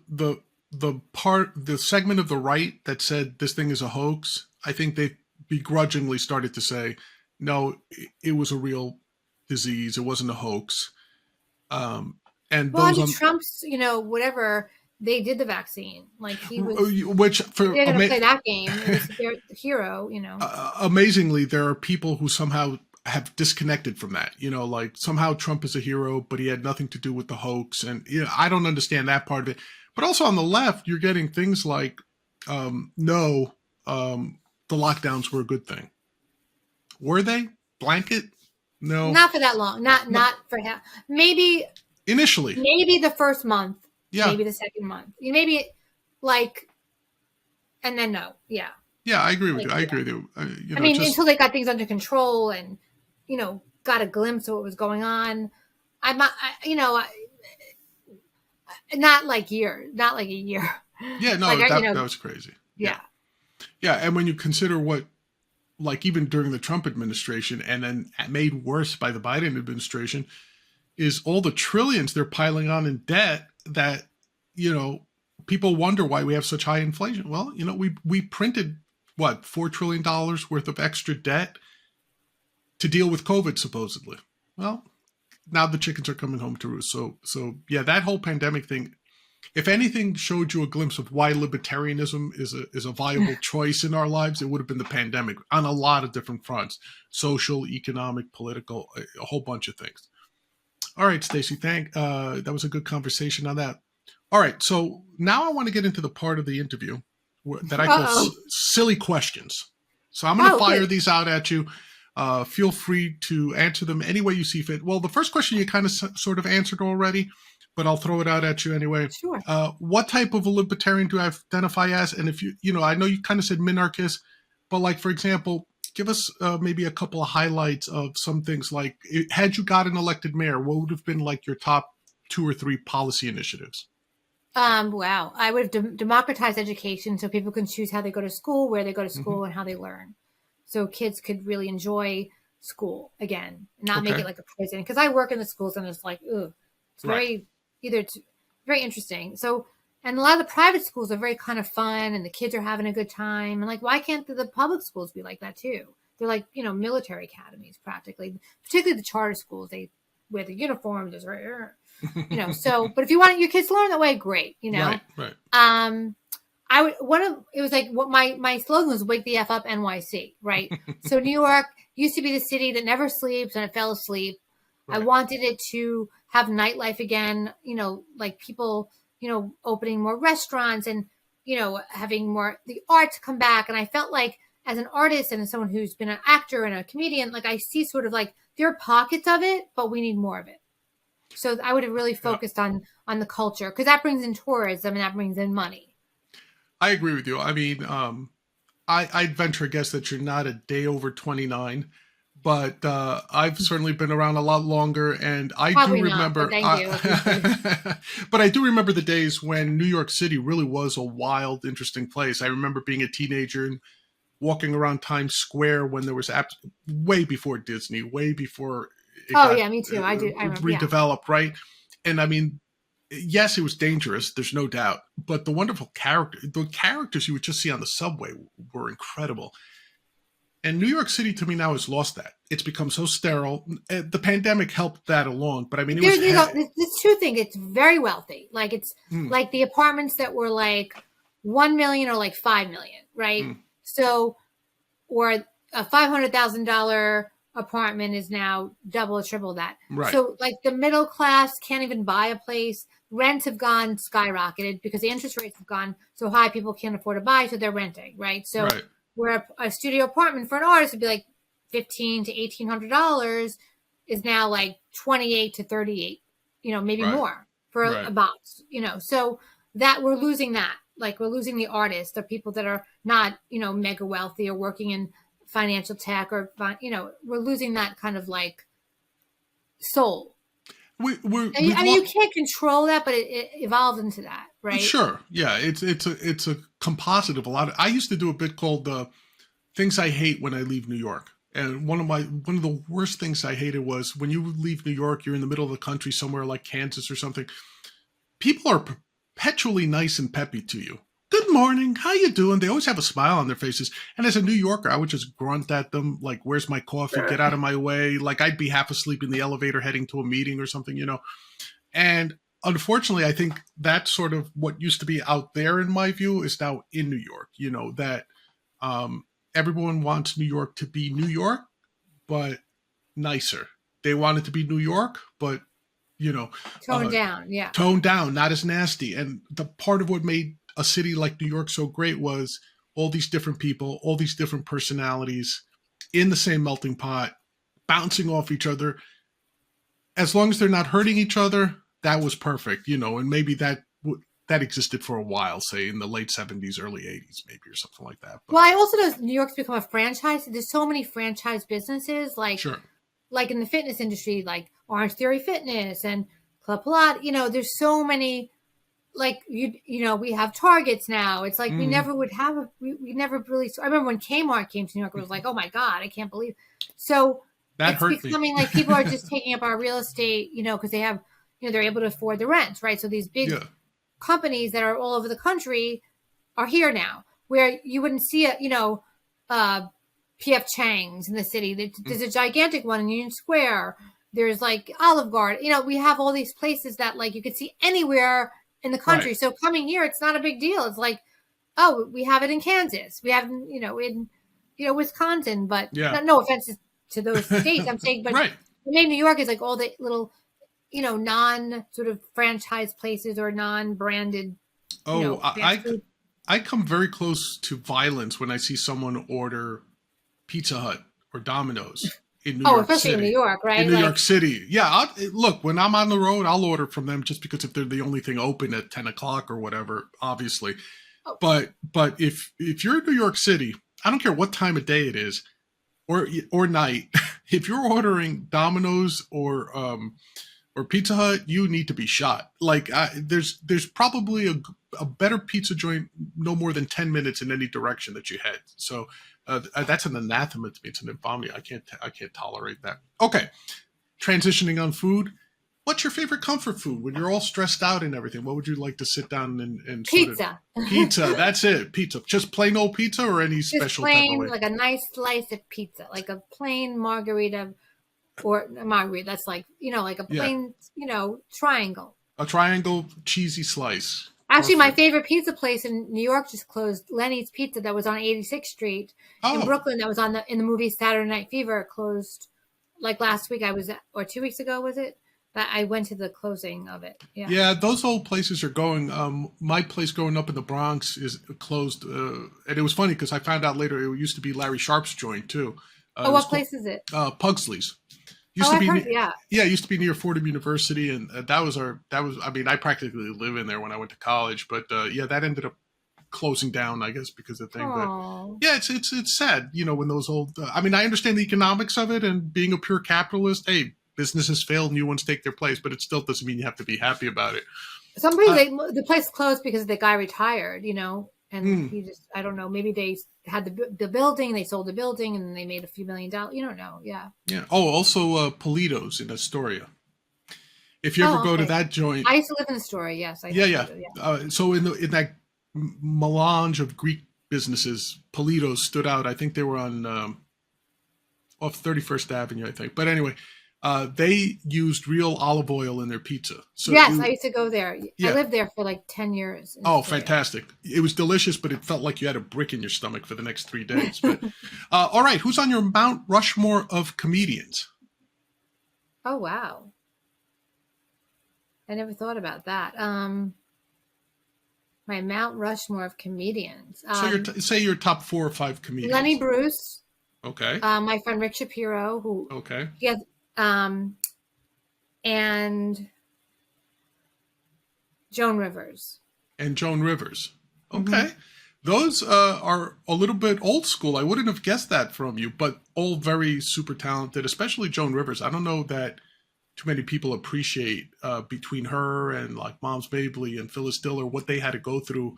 segment of the right that said this thing is a hoax, I think they begrudgingly started to say, no, it was a real disease. It wasn't a hoax. Trump's, whatever, they did the vaccine. Like he was, they're going to play that game. It was their hero, Amazingly, there are people who somehow have disconnected from that, like somehow Trump is a hero, but he had nothing to do with the hoax. And, I don't understand that part of it. But also on the left, you're getting things like, the lockdowns were a good thing. Were they? Blanket? No. Not for that long. Not for half. Maybe. Initially. Maybe the first month. Yeah. Maybe the second month. Maybe and then no. Yeah. Yeah, I agree with you. I agree with you. Until they got things under control and, got a glimpse of what was going on. Not like a year. Yeah, no, that was crazy. Yeah. Yeah, and when you consider what, even during the Trump administration and then made worse by the Biden administration, is all the trillions they're piling on in debt that, people wonder why we have such high inflation. Well, we printed, $4 trillion worth of extra debt to deal with COVID, supposedly. Well, now the chickens are coming home to roost. So yeah, that whole pandemic thing, if anything showed you a glimpse of why libertarianism is a viable choice in our lives, it would have been the pandemic on a lot of different fronts: social, economic, political, a whole bunch of things. All right, Stacey, that was a good conversation on that. All right, so now I want to get into the part of the interview that I call Uh-oh. silly questions. So I'm going to fire Good. these out at you. Feel free to answer them any way you see fit. Well, the first question you kind of sort of answered already, but I'll throw it out at you anyway. Sure. What type of a libertarian do I identify as? And if I know you kind of said minarchist, but like, for example, give us maybe a couple of highlights of some things like, had you gotten elected mayor, what would have been like your top 2 or 3 policy initiatives? Wow. I would democratize education so people can choose how they go to school, where they go to school, and how they learn. So kids could really enjoy school again, not make it like a prison. Because I work in the schools and it's like, ugh, it's it's very interesting. So, and a lot of the private schools are very kind of fun and the kids are having a good time. And like, why can't the public schools be like that too? They're like, military academies practically, particularly the charter schools. They wear the uniforms. There's so, but if you want your kids to learn that way, great, Right. It was like what my slogan was, wake the F up NYC, right? So New York used to be the city that never sleeps and it fell asleep. Right. I wanted it to have nightlife again, like people, opening more restaurants and, having more, the arts come back. And I felt like as an artist and as someone who's been an actor and a comedian, like I see sort of like there are pockets of it, but we need more of it. So I would have really focused on the culture because that brings in tourism and that brings in money. I agree with you. I mean, I'd venture a guess that you're not a day over 29, but I've certainly been around a lot longer, and I Probably do remember. Not, but thank you. But I do remember the days when New York City really was a wild, interesting place. I remember being a teenager and walking around Times Square when there was way before Disney, way before. Me too. I remember, redeveloped, right? And I mean, yes, it was dangerous. There's no doubt. But the characters you would just see on the subway were incredible. And New York City, to me, now has lost that. It's become so sterile. The pandemic helped that along. But I mean, there's two things. It's very wealthy. Like it's like the apartments that were like 1 million or like 5 million, right? So, or a $500,000 apartment is now double or triple that. Right. So like the middle class can't even buy a place. Rents have gone skyrocketed because the interest rates have gone so high, people can't afford to buy, so they're renting, right? So where a studio apartment for an artist would be like $1,500 to $1,800 is now like 28 to 38, maybe more for a box, so that we're losing that. Like we're losing the artists, the people that are not, mega wealthy or working in financial tech or, we're losing that kind of like soul. You can't control that, but it evolved into that, right? Sure. Yeah. It's a composite of a lot of, I used to do a bit called Things I Hate When I Leave New York. And one of the worst things I hated was when you leave New York, you're in the middle of the country, somewhere like Kansas or something. People are perpetually nice and peppy to you. Good morning. How you doing? They always have a smile on their faces. And as a New Yorker, I would just grunt at them like, where's my coffee? Get out of my way. Like I'd be half asleep in the elevator heading to a meeting or something, And unfortunately, I think that's sort of what used to be out there in my view is now in New York, that everyone wants New York to be New York, but nicer. They want it to be New York, but, toned down. Yeah. Toned down, not as nasty. And the part of what made a city like New York so great was all these different people, all these different personalities in the same melting pot, bouncing off each other. As long as they're not hurting each other, that was perfect, and maybe that existed for a while, say in the late 70s, early 80s, maybe, or something like that. But, well, I also know New York's become a franchise. There's so many franchise businesses, like in the fitness industry, like Orange Theory Fitness and Club Pilates. There's so many. Like we have Targets now. It's like we never would have. We never really. I remember when Kmart came to New York, it was like, oh my god, I can't believe. So that it's becoming like people are just taking up our real estate, because they have, they're able to afford the rents, right? So these big companies that are all over the country are here now, where you wouldn't see P.F. Chang's in the city. There's a gigantic one in Union Square. There's like Olive Garden. We have all these places that like you could see anywhere in the country. Right. So coming here, it's not a big deal. It's like, oh, we have it in Kansas. We have, in, Wisconsin, but Yeah. no offense to those states. I'm saying, but Right. maybe New York is like all the little, non sort of franchise places or non-branded, Oh, fast food. I come very close to violence when I see someone order Pizza Hut or Domino's in New Oh, York especially in New City. York, In right? New Like, York City, yeah. Look, when I'm on the road, I'll order from them just because if they're the only thing open at 10 o'clock or whatever, obviously. oh, But if you're in New York City, I don't care what time of day it is or night. If you're ordering Domino's or Pizza Hut, you need to be shot. Like there's probably a better pizza joint no more than 10 minutes in any direction that you head. So that's an anathema to me. It's an infamy. I can't tolerate that. Okay, transitioning on food. What's your favorite comfort food when you're all stressed out and everything? What would you like to sit down and sort of pizza. pizza? That's it. Pizza. Just plain old pizza or any Just special type of plain, way? like a nice slice of pizza, like a plain margarita, or a margarita. That's like, like a Yeah, plain, triangle. a triangle cheesy slice. Actually, my Perfect. favorite pizza place in New York just closed. Lenny's Pizza, that was on 86th Street in Oh, Brooklyn, that was in the movie Saturday Night Fever, closed like last week. Or 2 weeks ago, was it? That I went to the closing of it. Yeah. yeah, those old places are going. My place growing up in the Bronx is closed, and it was funny because I found out later it used to be Larry Sharp's joint too. Oh, what place is it? Pugsley's. Oh, Used to I've be, heard. Yeah. yeah, it used to be near Fordham University, and that was. I mean, I practically live in there when I went to college, but yeah, that ended up closing down, I guess, because of the thing. But Oh. yeah, it's sad, when those old. I mean, I understand the economics of it, and being a pure capitalist, hey, businesses fail, new ones take their place, but it still doesn't mean you have to be happy about it. Some people, the place closed because the guy retired, and Hmm. he just, I don't know, maybe they had the building, they sold the building, and they made a few $1 million. You don't know. Yeah. Yeah. Oh, also Politos in Astoria. If you ever Oh, go to okay. that joint, I used to live in Astoria. Yes. yeah. Yeah. So in that melange of Greek businesses, Politos stood out. I think they were on off 31st Avenue, I think. But anyway, they used real olive oil in their pizza. So Yes, I used to go there. I yeah. lived there for like 10 years. in Oh, Astoria. fantastic! It was delicious, but it felt like you had a brick in your stomach for the next 3 days. But all right, who's on your Mount Rushmore of comedians? Oh, wow. I never thought about that. My Mount Rushmore of comedians. So say your top 4 or 5 comedians. Lenny Bruce. Okay. My friend Rick Shapiro, who Okay. he has, and Joan Rivers. And Joan Rivers. Okay. Mm-hmm. Those are a little bit old school. I wouldn't have guessed that from you, but all very super talented, especially Joan Rivers. I don't know that too many people appreciate between her and like Moms Mabley and Phyllis Diller, what they had to go through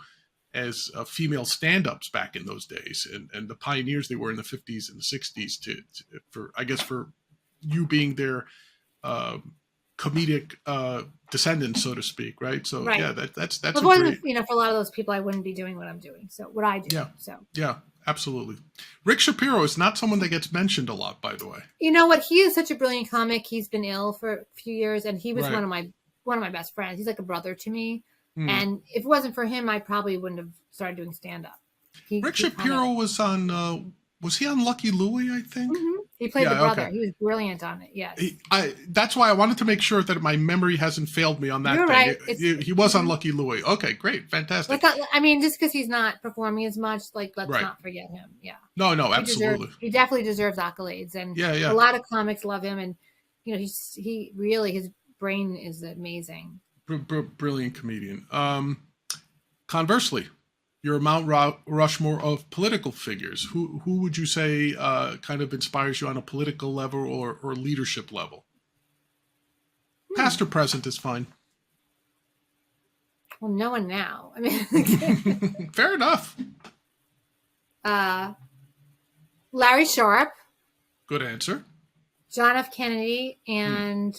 as female stand-ups back in those days and the pioneers they were in the 50s and the 60s for you being their comedic descendants, so to speak, right? So Right. yeah, that's But a great. for a lot of those people, I wouldn't be doing what I'm doing. So what I do. Yeah. So Yeah, absolutely. Rick Shapiro is not someone that gets mentioned a lot, by the way. you know what? He is such a brilliant comic. He's been ill for a few years, and he was Right. one of my best friends. He's like a brother to me. Hmm. And if it wasn't for him, I probably wouldn't have started doing stand up. Rick Shapiro was on. Was he on Lucky Louie? I think. He played Yeah, the brother. okay. He was brilliant on it. Yes. That's why I wanted to make sure that my memory hasn't failed me on that. You're thing. right. He was on Lucky Louie. Okay, great, fantastic. Just because he's not performing as much, let's Right. not forget him. Yeah. No, absolutely. He definitely deserves accolades, and Yeah. a lot of comics love him, and he really, his brain is amazing. Brilliant comedian. Conversely, you're a Mount Rushmore of political figures. Who would you say kind of inspires you on a political level or leadership level? Past or present is fine. Well, no one now. I mean, Fair enough. Larry Sharp, Good answer. John F. Kennedy, and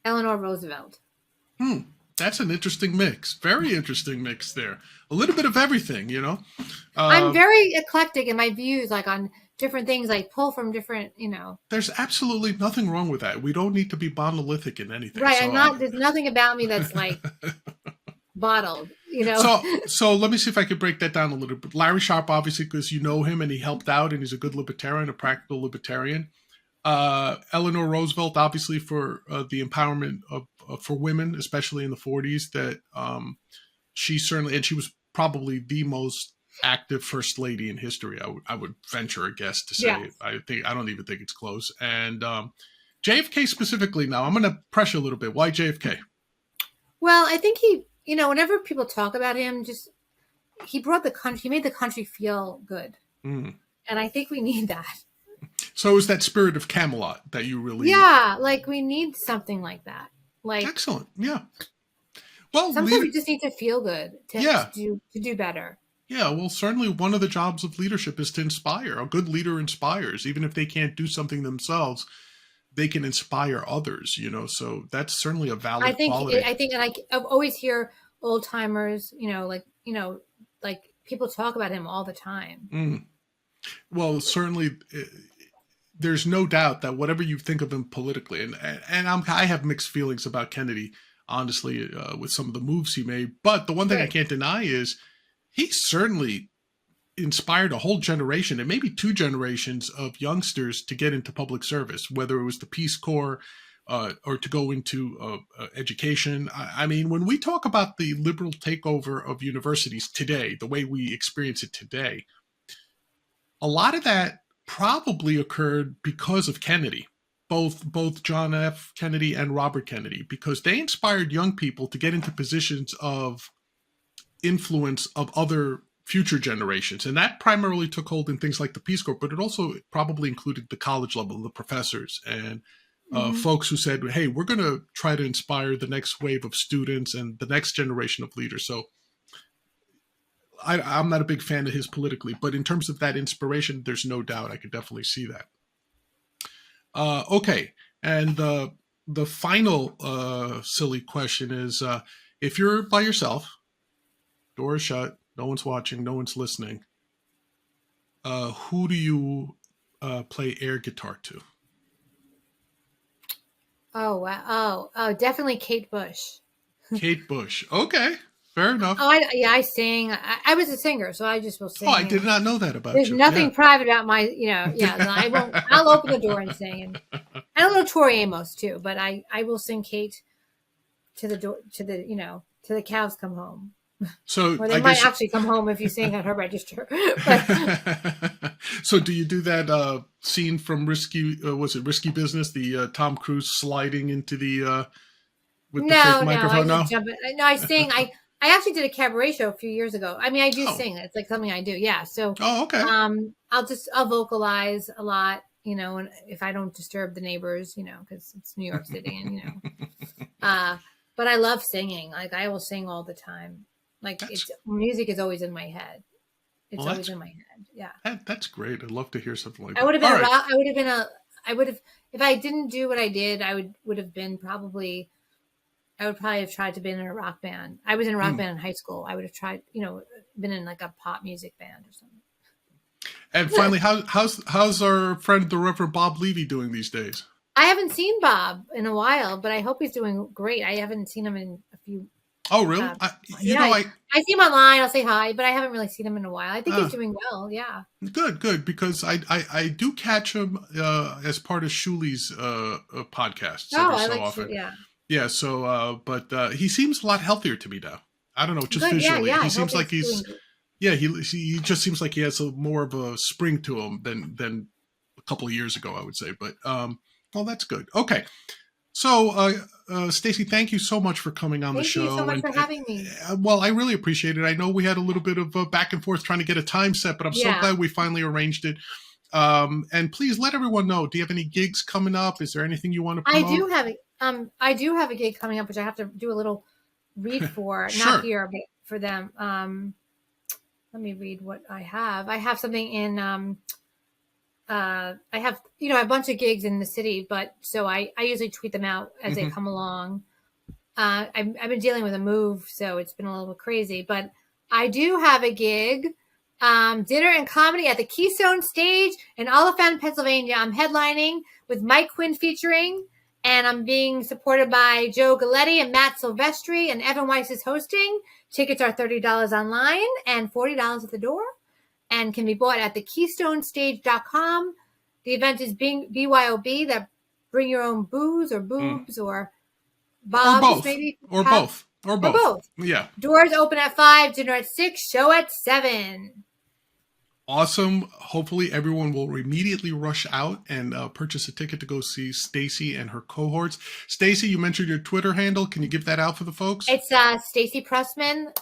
Eleanor Roosevelt. That's an interesting mix. Very interesting mix there. A little bit of everything, I'm very eclectic in my views, like on different things, like pull from different, There's absolutely nothing wrong with that. We don't need to be monolithic in anything. right. So, There's nothing about me that's like bottled, so let me see if I could break that down a little bit. Larry Sharp, obviously, because you know him and he helped out and he's a good libertarian, a practical libertarian. Eleanor Roosevelt, obviously, for the empowerment of for women, especially in the 40s, that she certainly, and she was probably the most active first lady in history. I would venture a guess to say. Yes. I don't even think it's close. And JFK specifically. Now I'm going to press you a little bit. Why JFK? Well, I think he, whenever people talk about him, he made the country feel good. Mm. And I think we need that. So is that spirit of Camelot that you really? Yeah, like we need something like that. Like excellent. Yeah. Well, sometimes we just need to feel good to do better. Yeah, well, certainly one of the jobs of leadership is to inspire. A good leader inspires, even if they can't do something themselves. They can inspire others, So that's certainly a valid quality. I think, and I always hear old timers, like people talk about him all the time. Mm. Well, certainly, there's no doubt that whatever you think of him politically, and I have mixed feelings about Kennedy, honestly, with some of the moves he made. But the one thing I can't deny is he certainly inspired a whole generation and maybe two generations of youngsters to get into public service, whether it was the Peace Corps or to go into education. I mean, when we talk about the liberal takeover of universities today, the way we experience it today, a lot of that probably occurred because of Kennedy, both John F. Kennedy and Robert Kennedy, because they inspired young people to get into positions of influence of other future generations. And that primarily took hold in things like the Peace Corps, but it also probably included the college level, the professors and folks who said, hey, we're going to try to inspire the next wave of students and the next generation of leaders. So I'm not a big fan of his politically, but in terms of that inspiration, there's no doubt I could definitely see that. Okay. And the final silly question is, if you're by yourself, door is shut, no one's watching, no one's listening, who do you play air guitar to? Oh, wow. Oh, definitely Kate Bush. Kate Bush. Okay. Fair enough. Oh, I sing. I was a singer, so I just will sing. Oh, I did not know that about There's you. There's nothing private about my, I won't. I'll open the door and sing. And a little Tori Amos too, but I will sing Kate to the door, to the cows come home. So or they might actually come home if you sing at her register. So do you do that scene from Risky Business, the Tom Cruise sliding into the with the fake microphone? No, I sing. I actually did a cabaret show a few years ago. I mean, I do sing. It's like something I do. Yeah. So, okay. I'll vocalize a lot, and if I don't disturb the neighbors, because it's New York City and, but I love singing. Like I will sing all the time. Like music is always in my head. It's always in my head. Yeah. That's great. I'd love to hear something like that. I would have if I didn't do what I did, I would probably have tried to be in a rock band. I was in a rock band in high school. I would have tried, been in like a pop music band or something. And finally, how's our friend, the Reverend Bob Levy, doing these days? I haven't seen Bob in a while, but I hope he's doing great. I haven't seen him in a few. Oh, really? I see him online. I'll say hi, but I haven't really seen him in a while. I think he's doing well. Yeah. Good. Because I do catch him as part of Shuli's podcast. I like often. Yeah. Yeah. So, but he seems a lot healthier to me now. I don't know, just visually. Yeah. He seems like he's. Yeah, he just seems like he has more of a spring to him than a couple of years ago, I would say. But well, that's good. Okay. So, Stacey, thank you so much for coming on the show. Thank you so much for having me. Well, I really appreciate it. I know we had a little bit of back and forth trying to get a time set, but I'm so glad we finally arranged it. And please let everyone know, do you have any gigs coming up? Is there anything you want to promote? I do have a gig coming up, which I have to do a little read for, Sure. Not here, but for them. Let me read what I have. I have something in, I have, a bunch of gigs in the city, but so I usually tweet them out as they come along. I've been dealing with a move, so it's been a little crazy, but I do have a gig dinner and comedy at the Keystone Stage in Oliphant, Pennsylvania. I'm headlining with Mike Quinn featuring, and I'm being supported by Joe Galletti and Matt Silvestri, and Evan Weiss is hosting. Tickets are $30 online and $40 at the door, and can be bought at thekeystonestage.com. The event is BYOB, that bring your own booze or boobs or bobs, or both. maybe. Or both. Or both. Or both. Yeah. Doors open at 5, dinner at 6, show at 7. Awesome. Hopefully everyone will immediately rush out and purchase a ticket to go see Stacey and her cohorts. Stacey, you mentioned your Twitter handle. Can you give that out for the folks? It's Stacey Prussman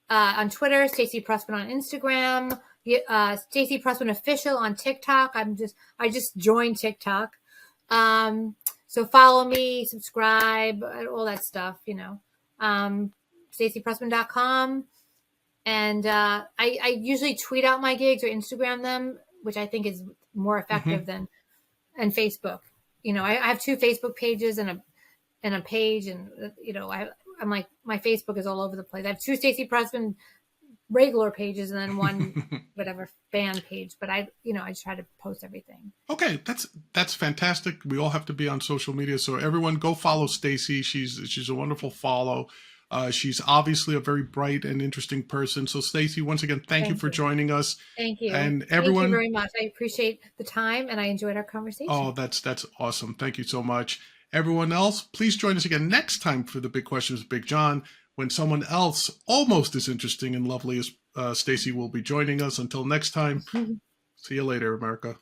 on Twitter, Stacey Prussman on Instagram, Stacey Prussman official on TikTok. I just joined TikTok. So follow me, subscribe, all that stuff, StaceyPrussman.com. And I usually tweet out my gigs or Instagram them, which I think is more effective than Facebook. I have 2 Facebook pages and a page, and I'm like, my Facebook is all over the place. I have 2 Stacey Prussman regular pages and then one whatever fan page, but I try to post everything. Okay, that's fantastic. We all have to be on social media, so everyone go follow Stacey. She's a wonderful follow. She's obviously a very bright and interesting person. So Stacey, once again, thank you for joining us. Thank you. And everyone, thank you very much. I appreciate the time and I enjoyed our conversation. Oh, that's awesome. Thank you so much. Everyone else, please join us again next time for the Big Questions with Big John, when someone else almost as interesting and lovely as Stacey will be joining us. Until next time, see you later, America.